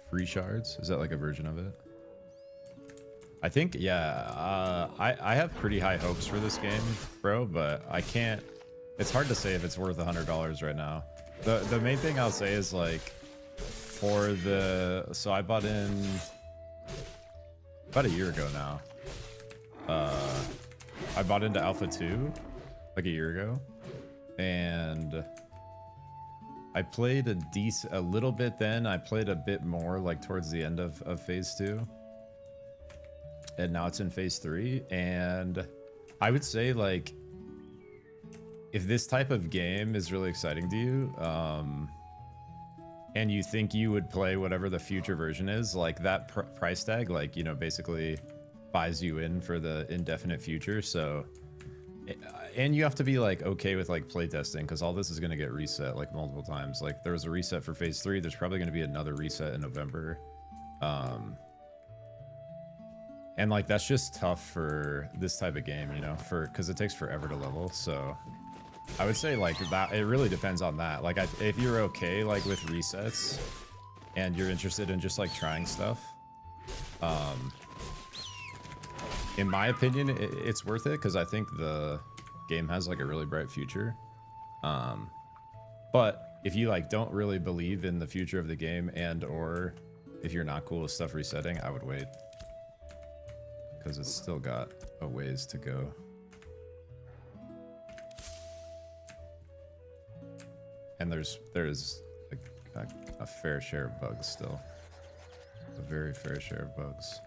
Free shards? Is that like a version of it? I think, yeah. I have pretty high hopes for this game, bro, but I can't... It's hard to say if it's worth $100 right now. The main thing I'll say is like, for the... So I bought in about a year ago now. I bought into Alpha 2 like a year ago, and I played a little bit then. I played a bit more like towards the end of phase 2, and now it's in phase 3. And I would say like, if this type of game is really exciting to you, and you think you would play whatever the future version is, like that price tag, like, you know, basically buys you in for the indefinite future. So, and you have to be like okay with like playtesting, because all this is going to get reset like multiple times. Like there was a reset for phase 3. There's probably going to be another reset in November. And like that's just tough for this type of game, you know, because it takes forever to level. So I would say like that, it really depends on that. Like if you're okay like with resets and you're interested in just like trying stuff, in my opinion, it's worth it, because I think the game has like a really bright future. But if you like don't really believe in the future of the game, and or if you're not cool with stuff resetting, I would wait, because it's still got a ways to go. And there's a fair share of bugs still. A very fair share of bugs.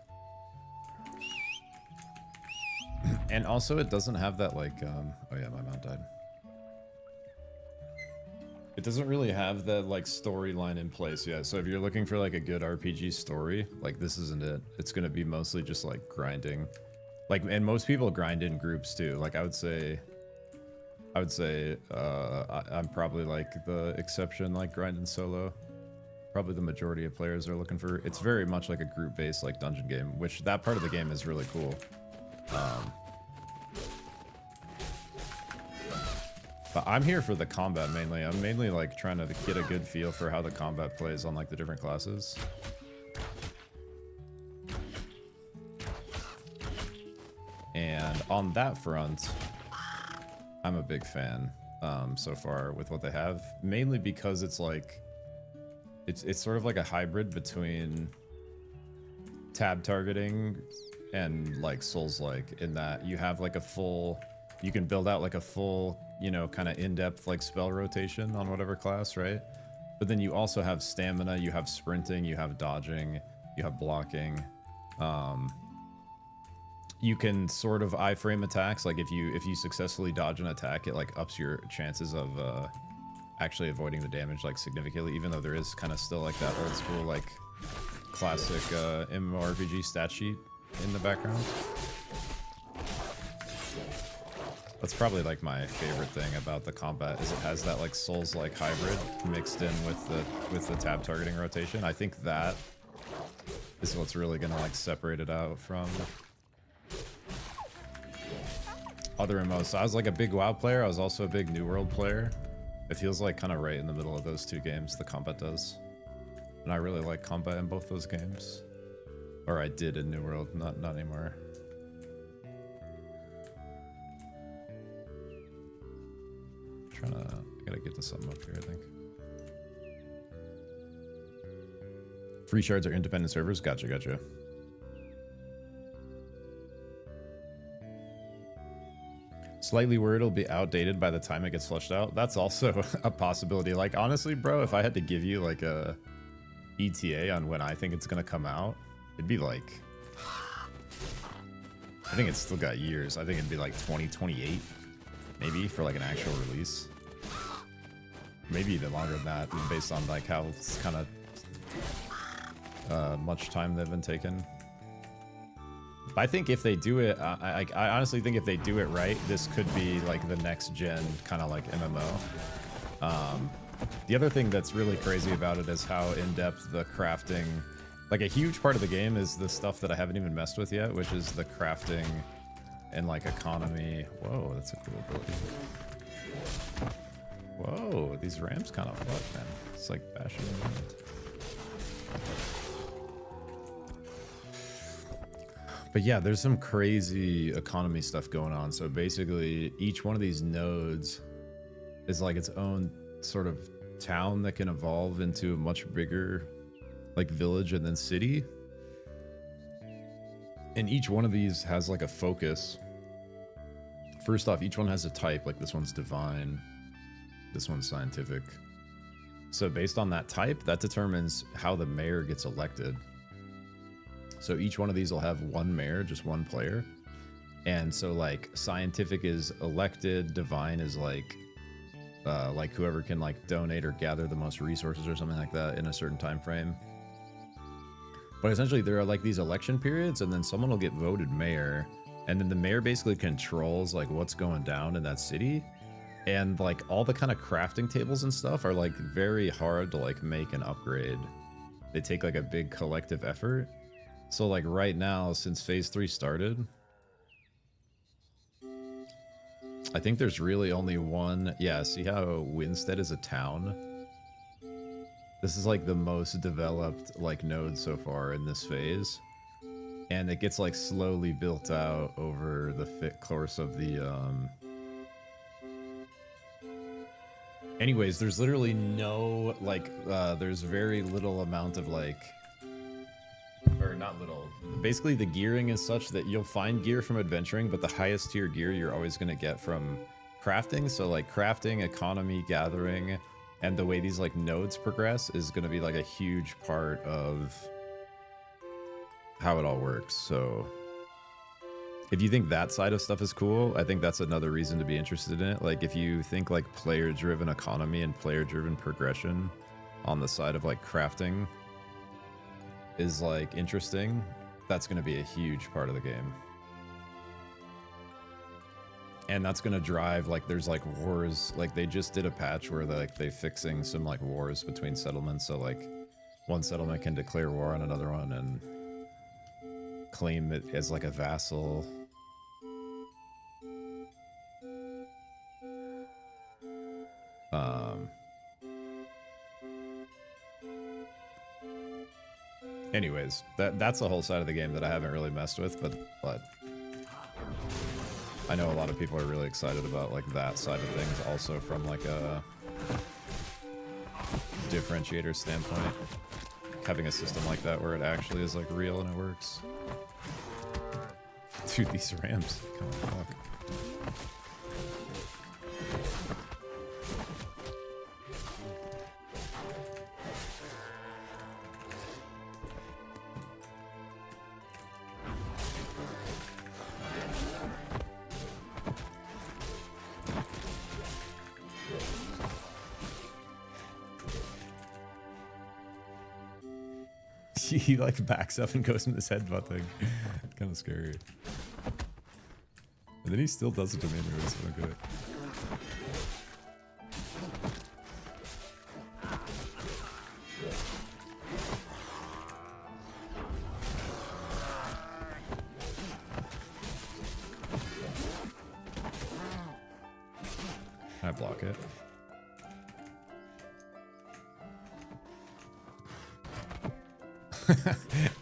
And also it doesn't have that like, oh yeah, my mount died. It doesn't really have that like storyline in place yet. So if you're looking for like a good RPG story, like this isn't it. It's gonna be mostly just like grinding. Like, and most people grind in groups too. Like I would say I'm probably like the exception, like grinding solo. Probably the majority of players are looking for, it's very much like a group-based like dungeon game, which that part of the game is really cool. But I'm here for the combat mainly. I'm mainly like trying to get a good feel for how the combat plays on like the different classes. And on that front, I'm a big fan so far with what they have, mainly because it's like it's sort of like a hybrid between tab targeting and like Souls-like, in that you have like a full, you can build out like a full, you know, kind of in-depth like spell rotation on whatever class, right? But then you also have stamina, you have sprinting, you have dodging, you have blocking. You can sort of iframe attacks, like if you successfully dodge an attack, it like ups your chances of actually avoiding the damage like significantly, even though there is kind of still like that old school like classic mmorpg stat sheet in the background. That's probably like my favorite thing about the combat, is it has that like Souls-like hybrid mixed in with the tab targeting rotation. I think that is what's really gonna like separate it out from other MMOs. So I was like a big WoW player, I was also a big New World player. It feels like kind of right in the middle of those two games, the combat does. And I really like combat in both those games. Or I did in New World, not anymore. I gotta get to something up here, I think. Free shards are independent servers? Gotcha. Slightly worried it'll be outdated by the time it gets flushed out. That's also a possibility. Like, honestly, bro, if I had to give you like a ETA on when I think it's gonna come out, it'd be like, I think it's still got years. I think it'd be like 2028, maybe, for like an actual release. Maybe even longer than that, based on like how it's kind of much time they've been taking. I think if they do it, I honestly think if they do it right, this could be like the next gen kind of like MMO. The other thing that's really crazy about it is how in-depth the crafting, like a huge part of the game is the stuff that I haven't even messed with yet, which is the crafting and like economy. Whoa, that's a cool ability. Whoa, these ramps kind of fuck, man. It's like bashing around. But yeah, there's some crazy economy stuff going on. So basically, each one of these nodes is like its own sort of town that can evolve into a much bigger like village and then city. And each one of these has like a focus. First off, each one has a type, like this one's divine, this one's scientific. So based on that type, that determines how the mayor gets elected. So each one of these will have one mayor, just one player. And so like scientific is elected, divine is like whoever can like donate or gather the most resources or something like that in a certain time frame. But essentially there are like these election periods, and then someone will get voted mayor, and then the mayor basically controls like what's going down in that city. And like all the kind of crafting tables and stuff are like very hard to like make and upgrade. They take like a big collective effort. So like right now, since phase 3 started, I think there's really only one. Yeah, see how Winstead is a town? This is like the most developed like node so far in this phase. And it gets like slowly built out over the course of the anyways, there's literally no like there's very little amount of like, or not little, basically the gearing is such that you'll find gear from adventuring, but the highest tier gear you're always going to get from crafting. So like crafting, economy, gathering, and the way these like nodes progress is going to be like a huge part of how it all works. So if you think that side of stuff is cool, I think that's another reason to be interested in it. Like if you think like player-driven economy and player-driven progression on the side of like crafting is like interesting, that's going to be a huge part of the game. And that's going to drive, like, there's like wars, like they just did a patch where they fixing some like wars between settlements, so like one settlement can declare war on another one and claim it as like a vassal. Anyways, that's the whole side of the game that I haven't really messed with, but I know a lot of people are really excited about like that side of things, also from like a differentiator standpoint. Having a system like that where it actually is like real and it works. Dude, these ramps, come on, fuck. He like backs up and goes in this headbutt thing. Kind of scary. And then he still does it to me anyways, so okay. Can I block it?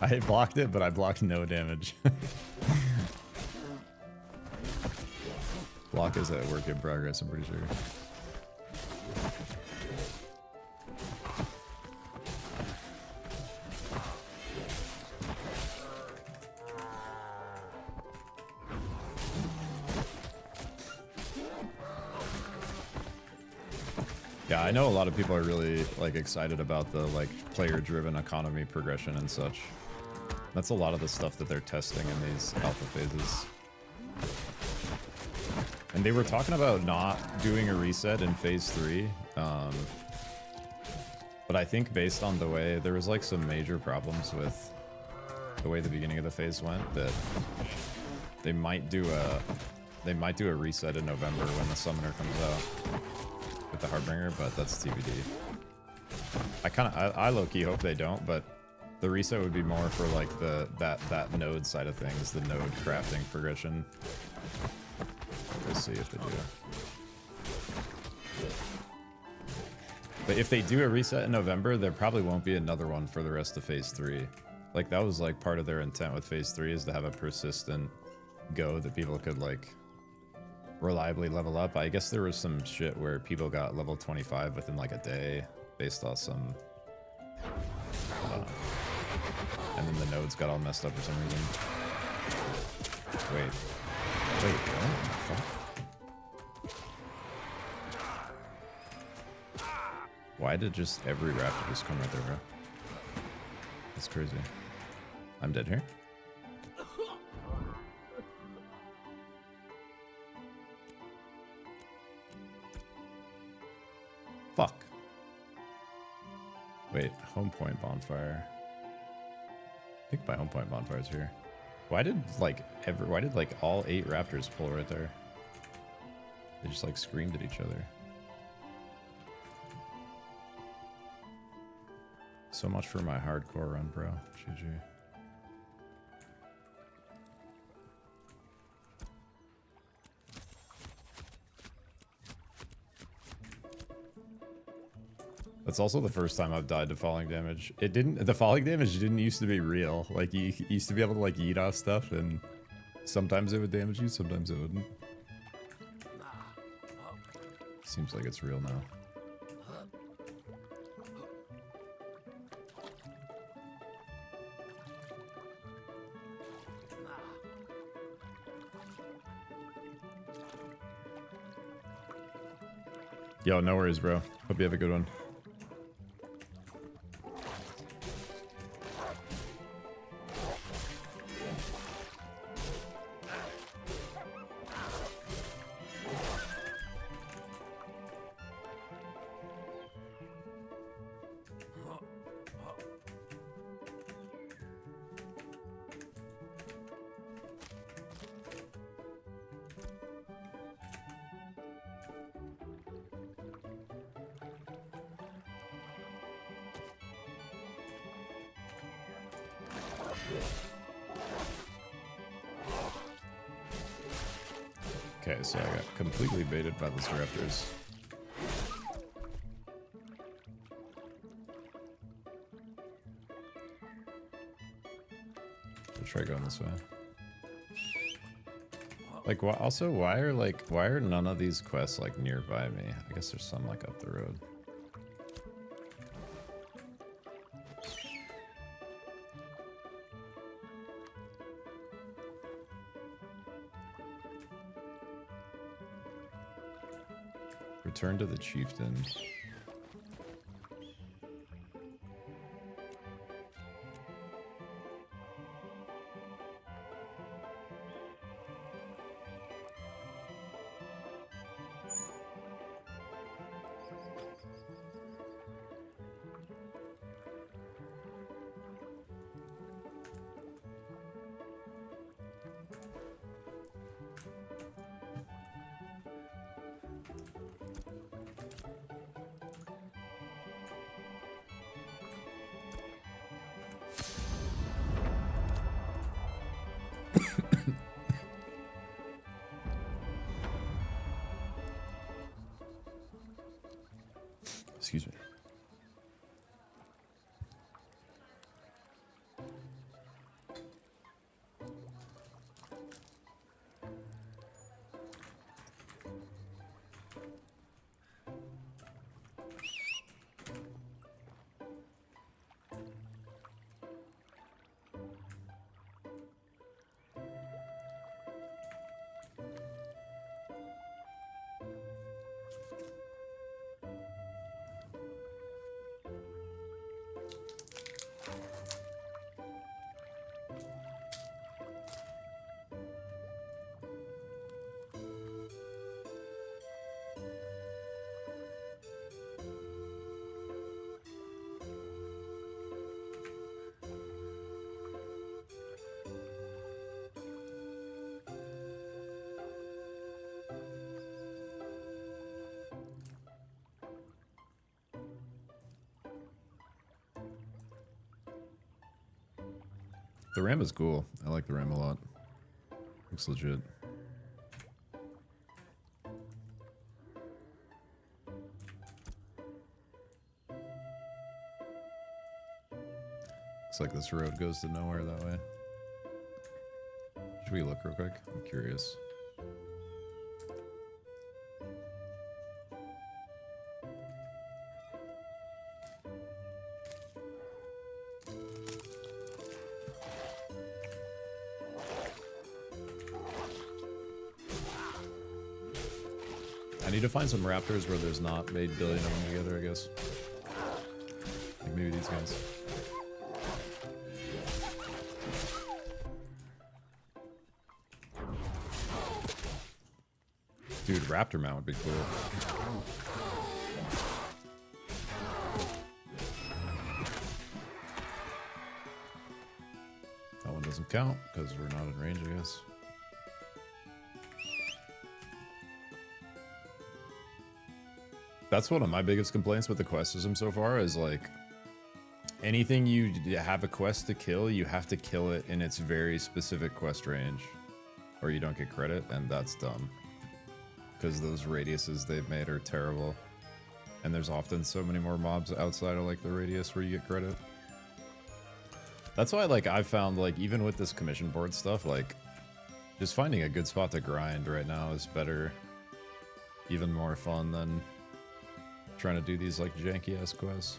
I blocked it, but I blocked no damage. Block is a work in progress, I'm pretty sure. Yeah, I know a lot of people are really like excited about the like player-driven economy progression and such. That's a lot of the stuff that they're testing in these alpha phases. And they were talking about not doing a reset in phase 3. But I think based on the way, there was like some major problems with the way the beginning of the phase went, that they might do a reset in November when the summoner comes out with the Harbinger, but that's TBD. I low-key hope they don't, but the reset would be more for like that node side of things, the node crafting progression. We'll see if they do. But if they do a reset in November, there probably won't be another one for the rest of phase 3. Like that was like part of their intent with phase 3, is to have a persistent go that people could like reliably level up. I guess there was some shit where people got level 25 within like a day based off some and then the nodes got all messed up for some reason. Wait, what the fuck? Why did just every raptor just come right there, bro? That's crazy. I'm dead here. Fuck. Wait, home point bonfire. I think my home point bonfire is here. Why did like all 8 raptors pull right there? They just like screamed at each other. So much for my hardcore run, bro. GG. That's also the first time I've died to falling damage. The falling damage didn't used to be real. Like you used to be able to like yeet off stuff and sometimes it would damage you, sometimes it wouldn't. Seems like it's real now. Yo, no worries, bro. Hope you have a good one. Okay, so I got completely baited by those raptors. I'll try going this way. Like, also, why are none of these quests, like, nearby me? I guess there's some, like, up the road. Return to the chieftain. Excuse me. The RAM is cool. I like the RAM a lot. Looks legit. Looks like this road goes to nowhere that way. Should we look real quick? I'm curious. I need to find some raptors where there's not 8 billion of them together, I guess. Like maybe these guys. Dude, raptor mount would be cool. That one doesn't count because we're not in range, I guess. That's one of my biggest complaints with the quest system so far is like anything you have a quest to kill, you have to kill it in its very specific quest range or you don't get credit, and that's dumb. Because those radiuses they've made are terrible. And there's often so many more mobs outside of like the radius where you get credit. That's why like I've found like even with this commission board stuff, like just finding a good spot to grind right now is better, even more fun than trying to do these like janky ass quests.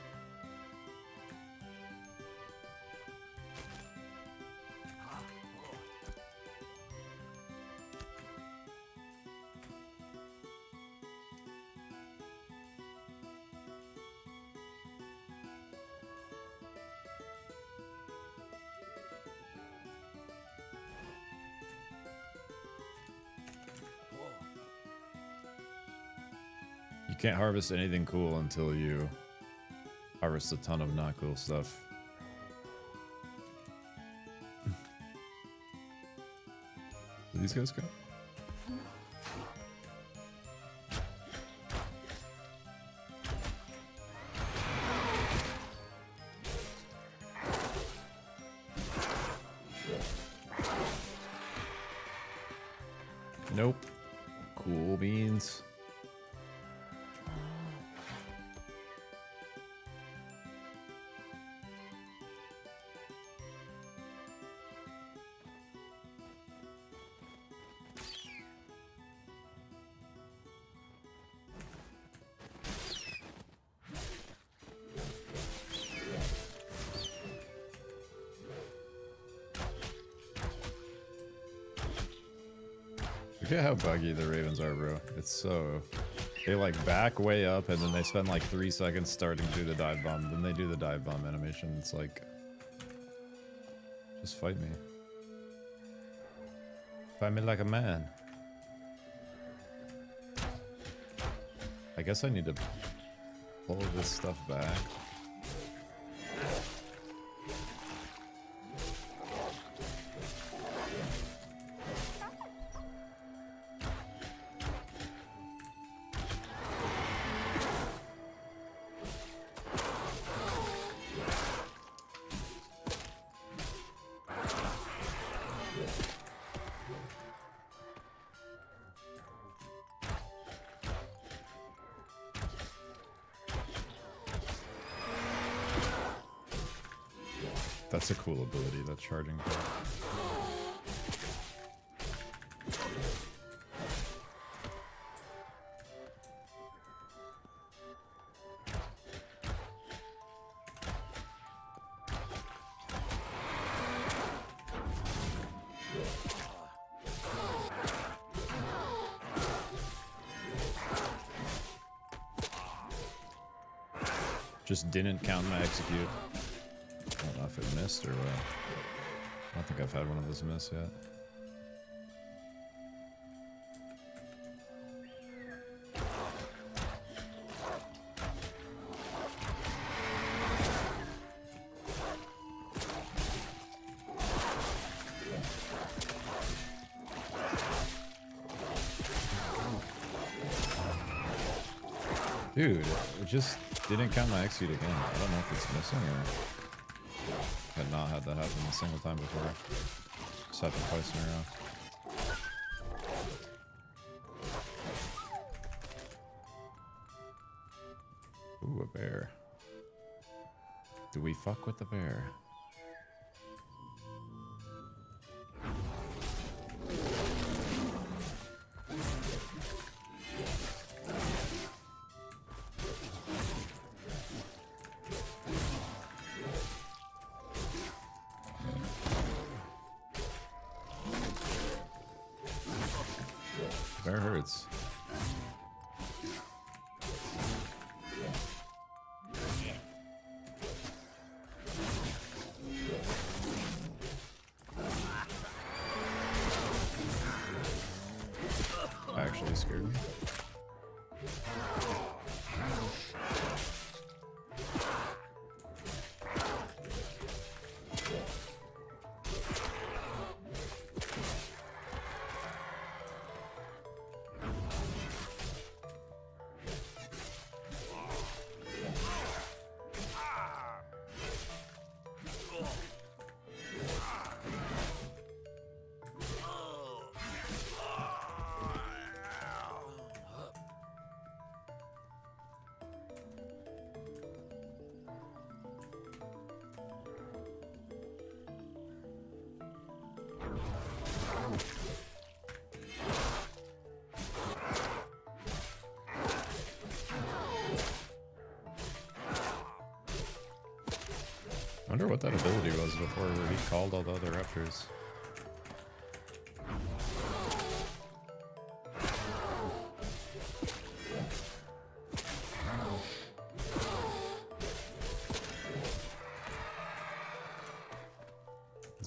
You can't harvest anything cool until you harvest a ton of not cool stuff. Did these guys go? Nope. Cool beans. Look at how buggy the Ravens are, bro. It's so... They like back way up and then they spend like 3 seconds starting to do the dive bomb. Then they do the dive bomb animation. It's like... Just fight me. Fight me like a man. I guess I need to pull this stuff back. That's a cool ability, that charging. Just didn't count my execute. I don't know if it missed or what. I don't think I've had one of those miss yet. Dude, it just didn't count my execute again. I don't know if it's missing or... Had not had that happen a single time before. Just happened twice in a row. Ooh, a bear. Do we fuck with the bear? Bear hurts. Actually scared me. I wonder what that ability was before he called all the other raptors.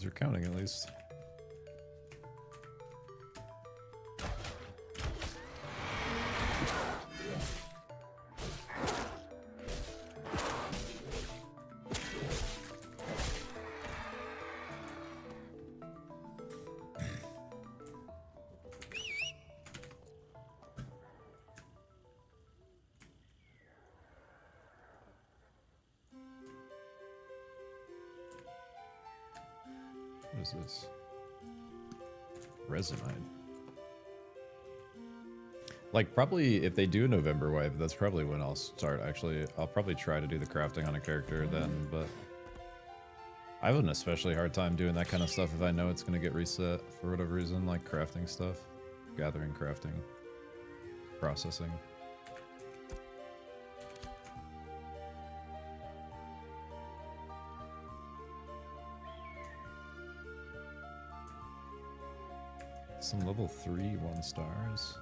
They're counting at least. What is this? Resinide. Like, probably if they do a November wave, that's probably when I'll start, actually. I'll probably try to do the crafting on a character then, but I have an especially hard time doing that kind of stuff if I know it's going to get reset for whatever reason, like crafting stuff. Gathering, crafting, processing. Some level 3 1-stars.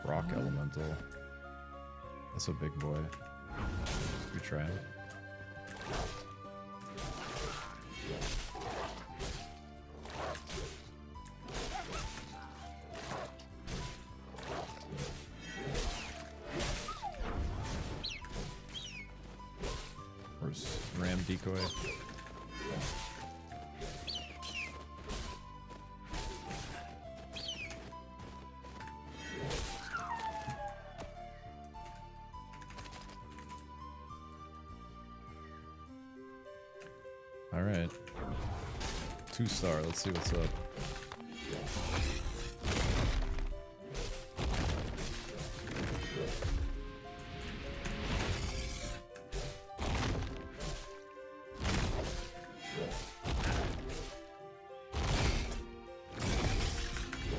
Rock elemental. That's a big boy. We try it. Where's ram decoy? Alright. 2-star, let's see what's up.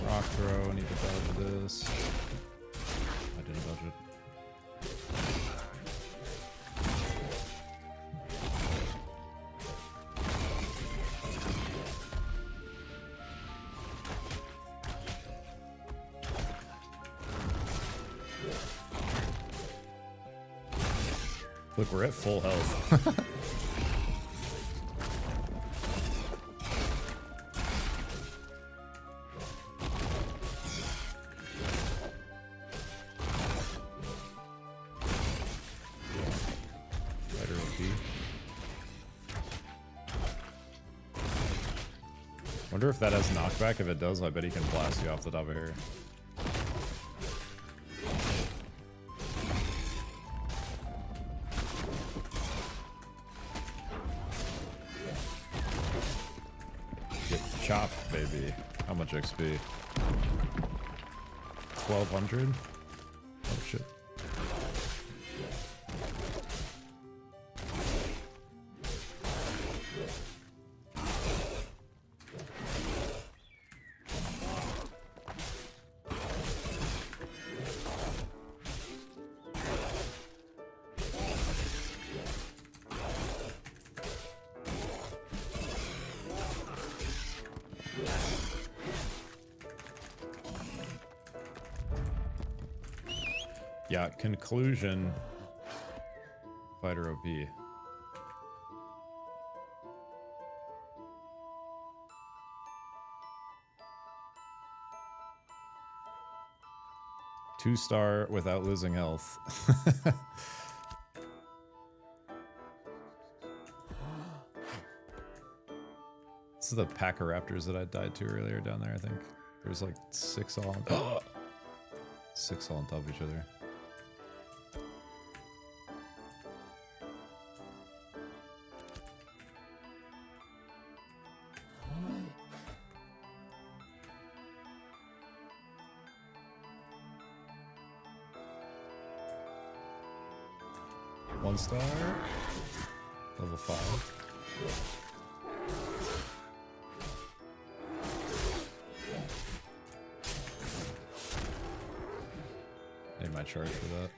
Rock throw, I need to dodge this. I didn't dodge it. Look, we're at full health. Fighter OP. Wonder if that has knockback. If it does, I bet he can blast you off the top of here. Chop, baby. How much XP? 1200? Oh shit. Yeah, conclusion. Fighter OP. Two-star without losing health. This is the pack of raptors that I died to earlier down there, I think. There's like 6 all on top. 6 all on top of each other. One star. Level 5. Need my charge for that.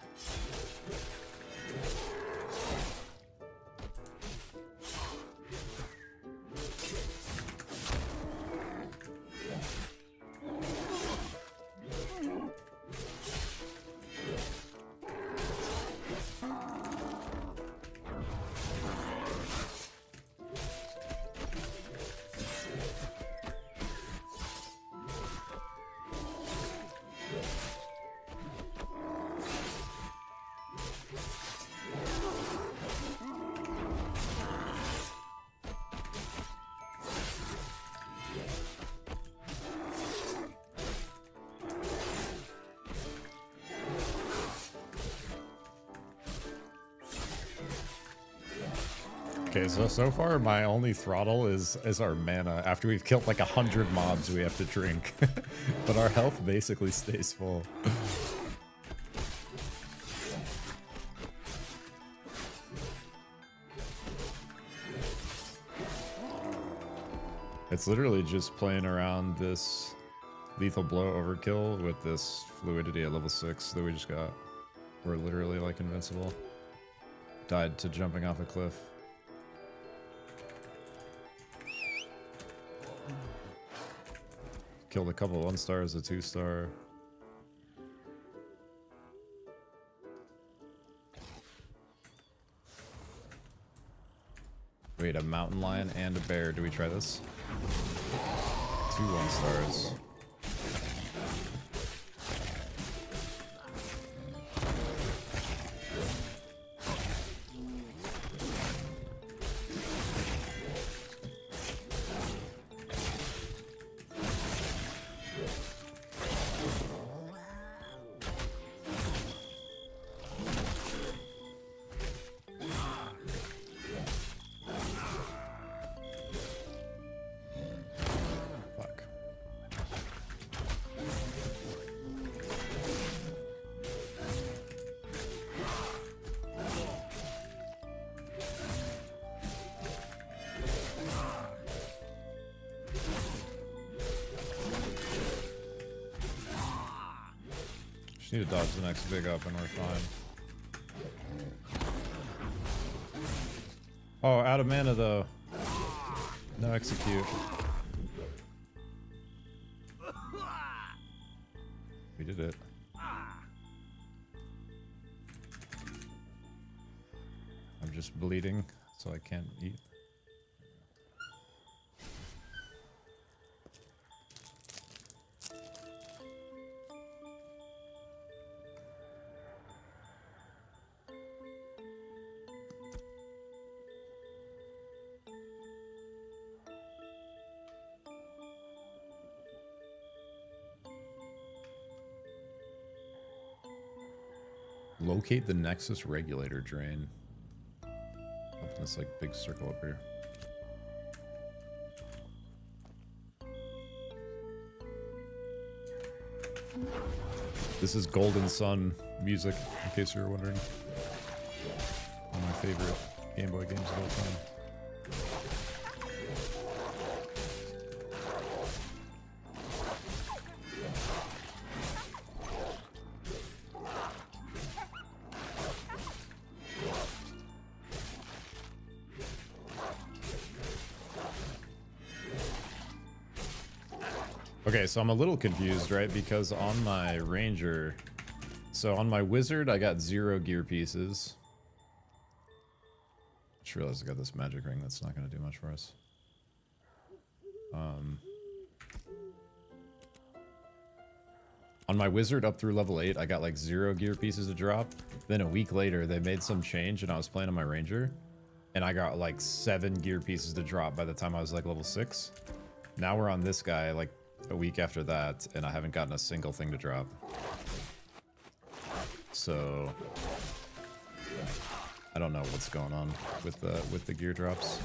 Okay, so far my only throttle is our mana. After we've killed like 100 mobs, we have to drink. But our health basically stays full. It's literally just playing around this lethal blow overkill with this fluidity at level 6 that we just got. We're literally like invincible. Died to jumping off a cliff. Killed a couple 1-stars, a 2-star. Wait, a mountain lion and a bear. Do we try this? 2 1-stars. Just need to dodge the next big up and we're fine. Oh, out of mana though. No execute. We did it. I'm just bleeding, so I can't eat. Locate the Nexus regulator drain. Open this like big circle up here. This is Golden Sun music, in case you were wondering. One of my favorite Game Boy games of all time. Okay, so I'm a little confused, right? Because on my ranger, so on my wizard, I got 0 gear pieces. Just realized I got this magic ring that's not going to do much for us. On my wizard up through level 8, I got like 0 gear pieces to drop. Then a week later, they made some change and I was playing on my ranger. And I got like 7 gear pieces to drop by the time I was like level 6. Now we're on this guy like a week after that, and I haven't gotten a single thing to drop. So I don't know what's going on with the gear drops.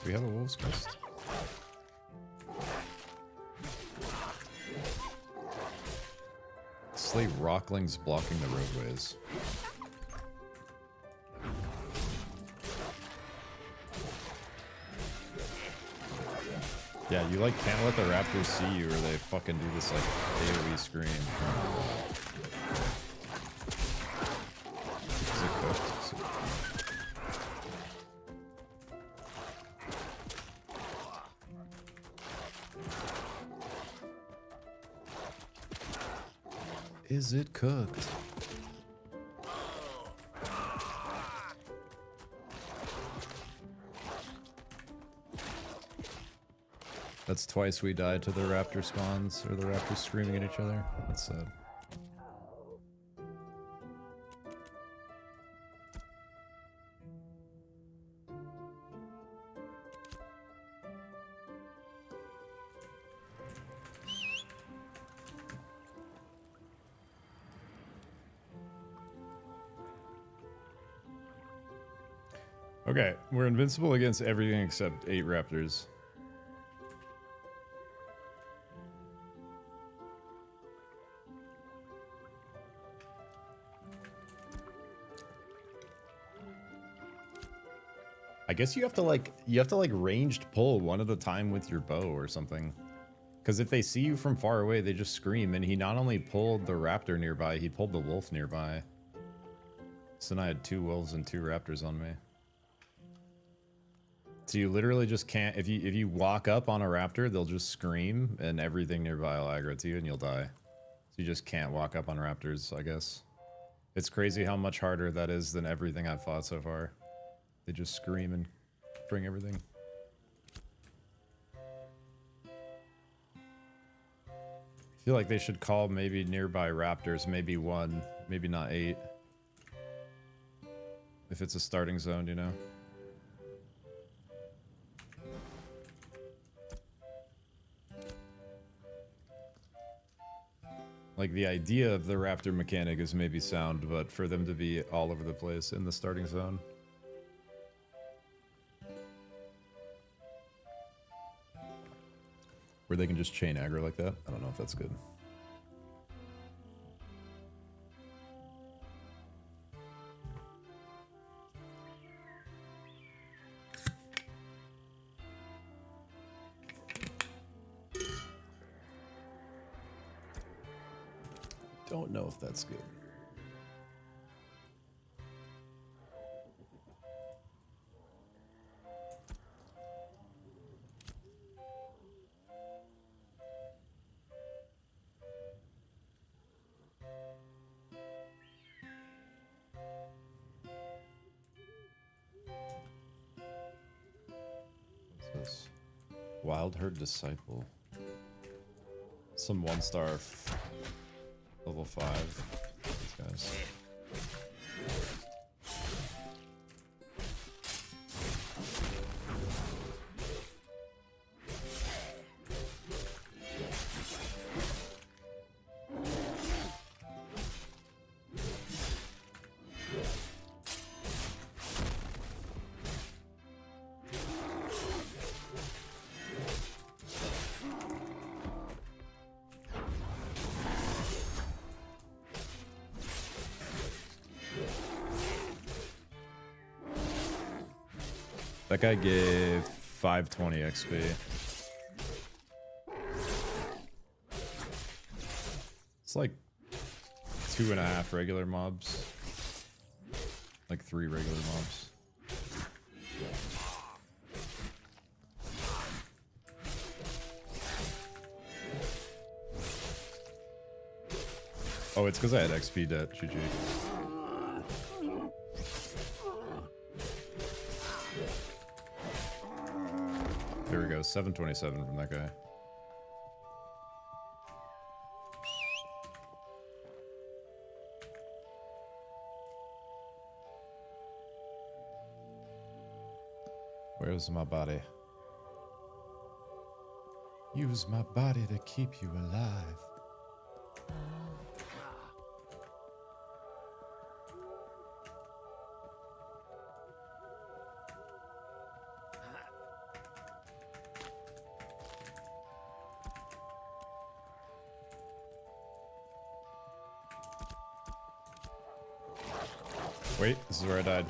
Do we have a wolf's crest? Slay rocklings blocking the roadways. Yeah, you like can't let the raptors see you or they fucking do this like AoE scream. Is it cooked? Is it cooked? That's twice we died to the raptor spawns, or the raptors screaming at each other. That's sad. Okay, we're invincible against everything except 8 raptors. I guess you have to like ranged pull one at a time with your bow or something. Because if they see you from far away, they just scream. And he not only pulled the raptor nearby, he pulled the wolf nearby. So then I had 2 wolves and 2 raptors on me. So you literally just can't, if you walk up on a raptor, they'll just scream and everything nearby will aggro to you and you'll die. So you just can't walk up on raptors, I guess. It's crazy how much harder that is than everything I've fought so far. They just scream and bring everything. I feel like they should call maybe nearby raptors, maybe 1, maybe not 8. If it's a starting zone, you know? Like, the idea of the raptor mechanic is maybe sound, but for them to be all over the place in the starting zone. Where they can just chain aggro like that. I don't know if that's good. Don't know if that's good. What's this? Wild Herd Disciple. Some 1-star level 5. These guys. That guy gave 520 XP. It's like 2.5 regular mobs. Like 3 regular mobs. Oh, it's because I had XP debt. GG. There we go, 727 from that guy. Where's my body? Use my body to keep you alive. Wait, this is where I died.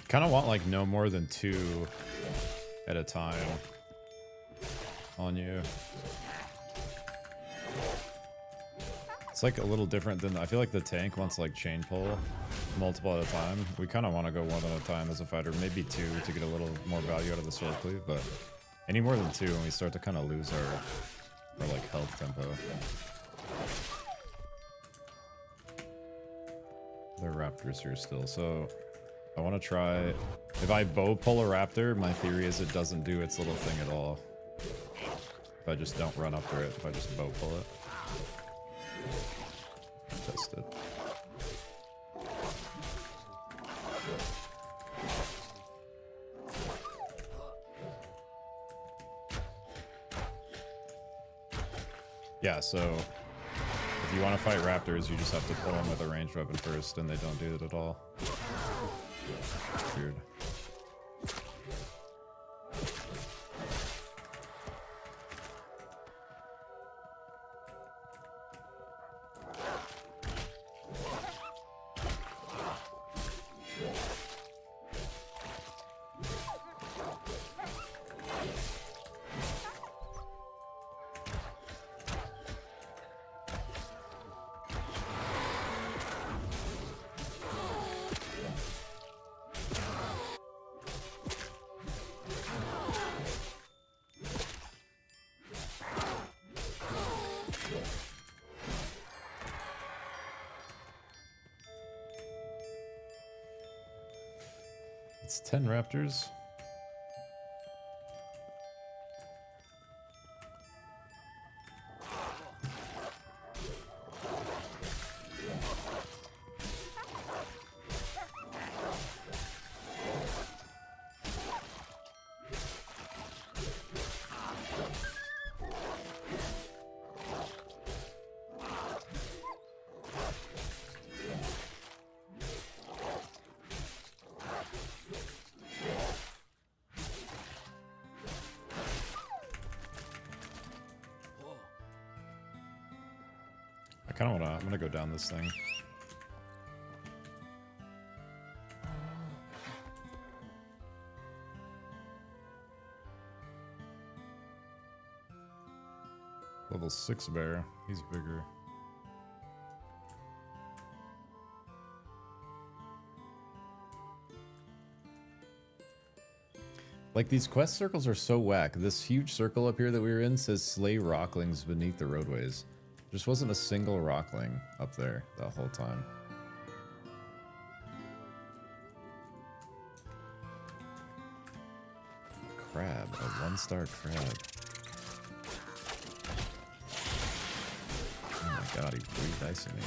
Kind of want like no more than 2 at a time on you. It's like a little different than, I feel like the tank wants like chain pull multiple at a time. We kind of want to go 1 at a time as a fighter, maybe 2 to get a little more value out of the sword cleave, but any more than 2 and we start to kind of lose our like health tempo. There are raptors here still, so I want to try, if I bow pull a raptor, my theory is it doesn't do its little thing at all. If I just don't run after it, if I just bow pull it. Test it. Yeah, so if you want to fight raptors, you just have to kill them with a ranged weapon first, and they don't do it at all. Weird. It's 10 raptors. I kind of want to... I'm going to go down this thing. Level 6 bear. He's bigger. Like, these quest circles are so whack. This huge circle up here that we were in says slay rocklings beneath the roadways. There just wasn't a single rockling up there the whole time. Crab. A 1-star crab. Oh my god, he's re-dicing me.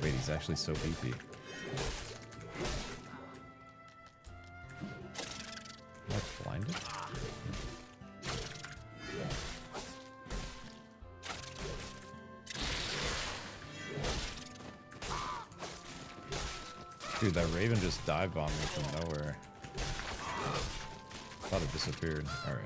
Wait, he's actually so beefy. Am I blinded? Dude, that raven just dive bombed me from nowhere. Thought it disappeared. Alright.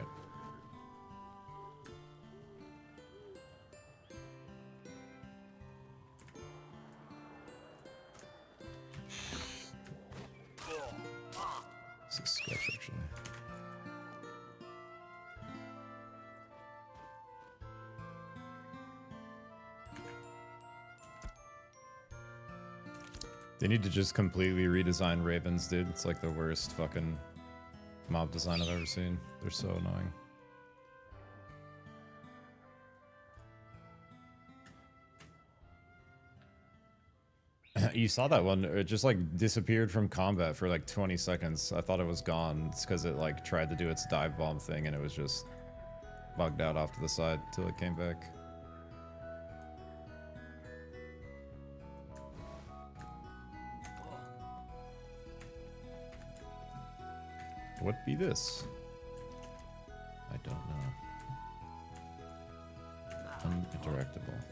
This is sketch, actually. They need to just completely redesign ravens, dude. It's like the worst fucking mob design I've ever seen. They're so annoying. You saw that one. It just like disappeared from combat for like 20 seconds. I thought it was gone. It's because it like tried to do its dive bomb thing and it was just bugged out off to the side till it came back. What be this? I don't know. Uninteractable.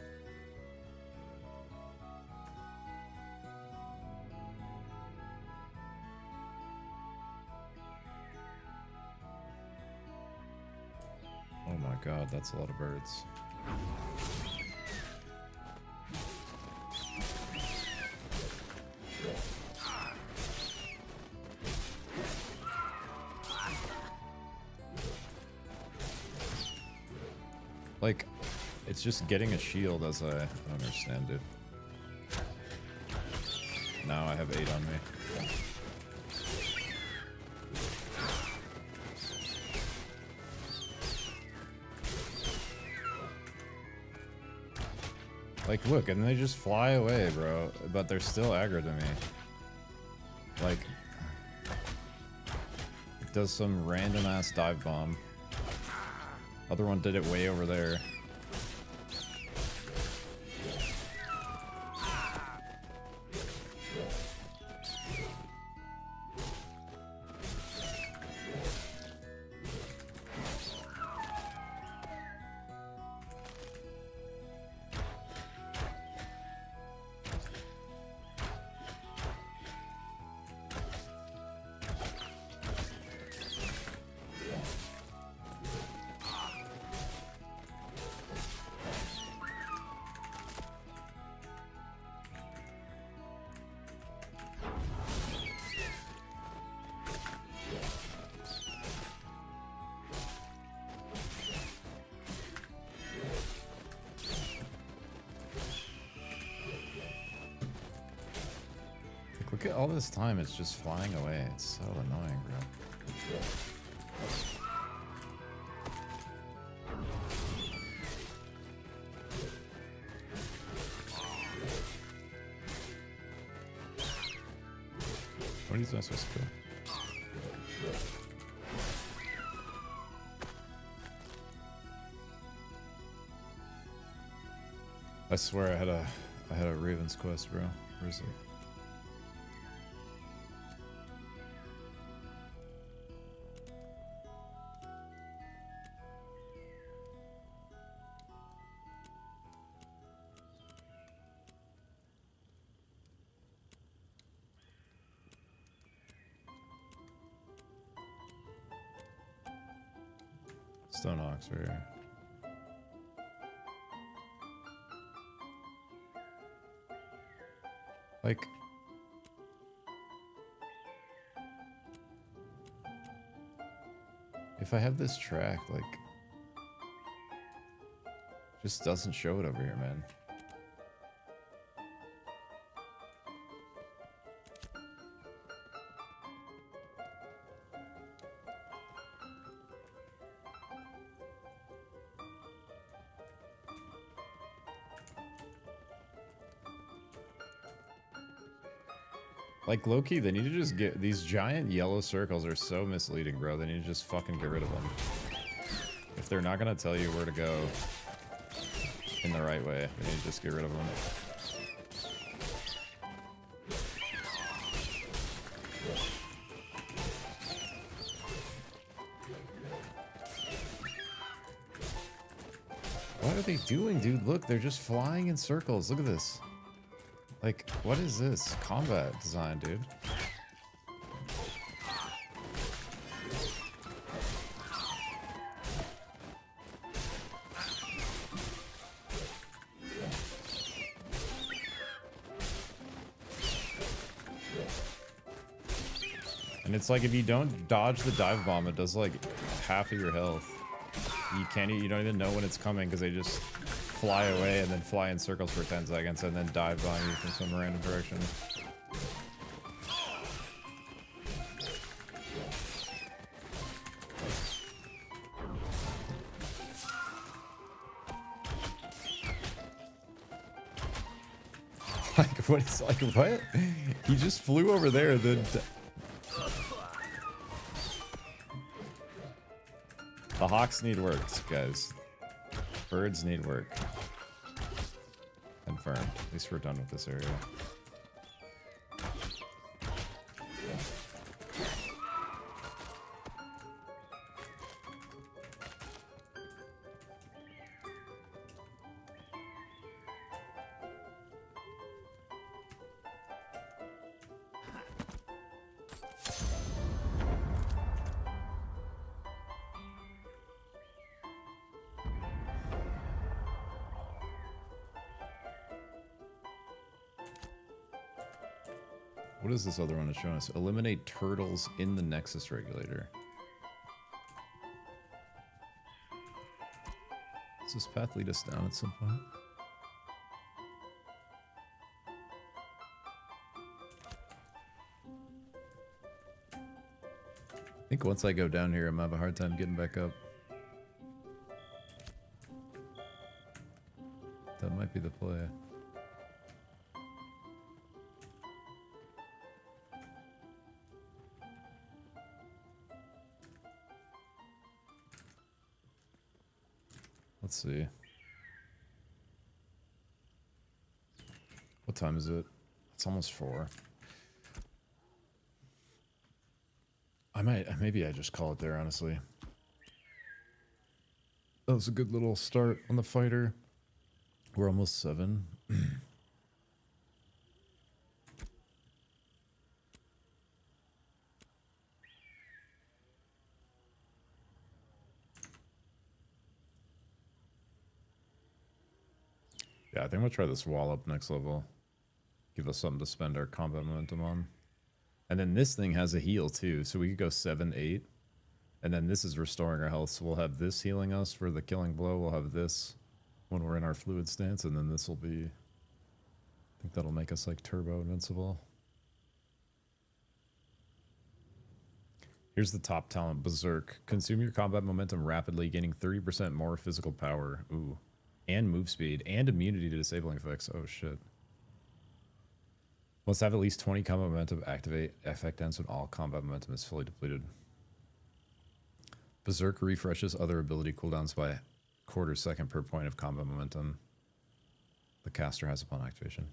Oh my god, that's a lot of birds. Like, it's just getting a shield as I understand it. Now I have 8 on me. Like, look, and they just fly away, bro. But they're still aggro to me. Like, it does some random ass dive bomb. Other one did it way over there. Look at all this time, it's just flying away. It's so annoying, bro. What is that supposed to do? I swear I had a Raven's quest, bro. Where is it? Stone Ox right here. Like, if I have this track, like, just doesn't show it over here, man. Like, low-key, they need to just get... These giant yellow circles are so misleading, bro. They need to just fucking get rid of them. If they're not gonna tell you where to go in the right way, they need to just get rid of them. What are they doing, dude? Look, they're just flying in circles. Look at this. Like, what is this? Combat design, dude. And it's like if you don't dodge the dive bomb, it does like half of your health. You don't even know when it's coming because they just fly away and then fly in circles for 10 seconds and then dive on you from some random direction. Like, what is, like, what? He just flew over there and then... The hawks need work, guys. Birds need work. Confirmed. At least we're done with this area. What is this other one it's showing us? Eliminate turtles in the Nexus regulator. Does this path lead us down at some point? I think once I go down here, I'm gonna have a hard time getting back up. That might be the play. Let's see. What time is it? It's almost 4. Maybe I just call it there, honestly. That was a good little start on the fighter. We're almost 7. Yeah, I think we'll try this wall up next level. Give us something to spend our combat momentum on. And then this thing has a heal too, so we could go 7, 8. And then this is restoring our health, so we'll have this healing us for the killing blow. We'll have this when we're in our fluid stance, and then this will be... I think that'll make us like turbo invincible. Here's the top talent, Berserk. Consume your combat momentum rapidly, gaining 30% more physical power. Ooh. And move speed. And immunity to disabling effects. Oh, shit. Must have at least 20 combat momentum. Activate. Effect ends when all combat momentum is fully depleted. Berserk refreshes other ability cooldowns by quarter second per point of combat momentum the caster has upon activation.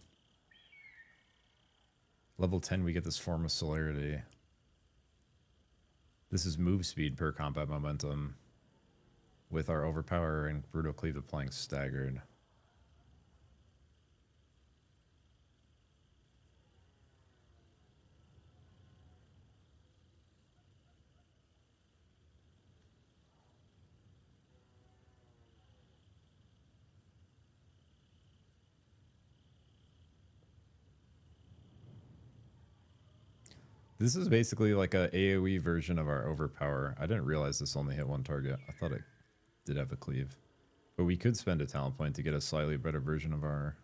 Level 10, we get this Form of Celerity. This is move speed per combat momentum, with our Overpower and Brutal Cleave applying staggered. This is basically like a AoE version of our Overpower. I didn't realize this only hit one target. I thought it did have a cleave. But we could spend a talent point to get a slightly better version of our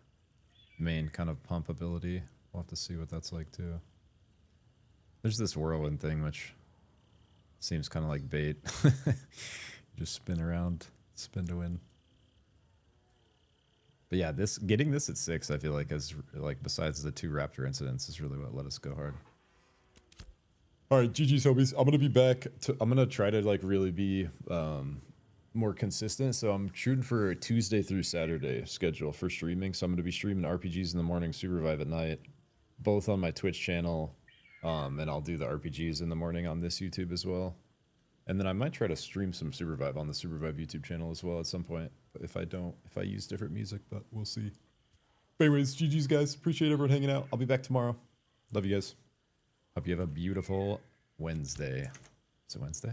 main kind of pump ability. We'll have to see what that's like too. There's this whirlwind thing, which seems kind of like bait. Just spin around, spin to win. But yeah, getting this at 6, I feel like, is like, besides the 2 Raptor incidents, is really what let us go hard. All right, GG's homies. I'm gonna be back. I'm gonna try to like really be more consistent. So I'm shooting for a Tuesday through Saturday schedule for streaming. So I'm gonna be streaming RPGs in the morning, Super Revive at night, both on my Twitch channel, and I'll do the RPGs in the morning on this YouTube as well. And then I might try to stream some Super Revive on the Super Revive YouTube channel as well at some point. If I use different music, but we'll see. But anyways, GG's guys. Appreciate everyone hanging out. I'll be back tomorrow. Love you guys. Hope you have a beautiful Wednesday. Is it Wednesday?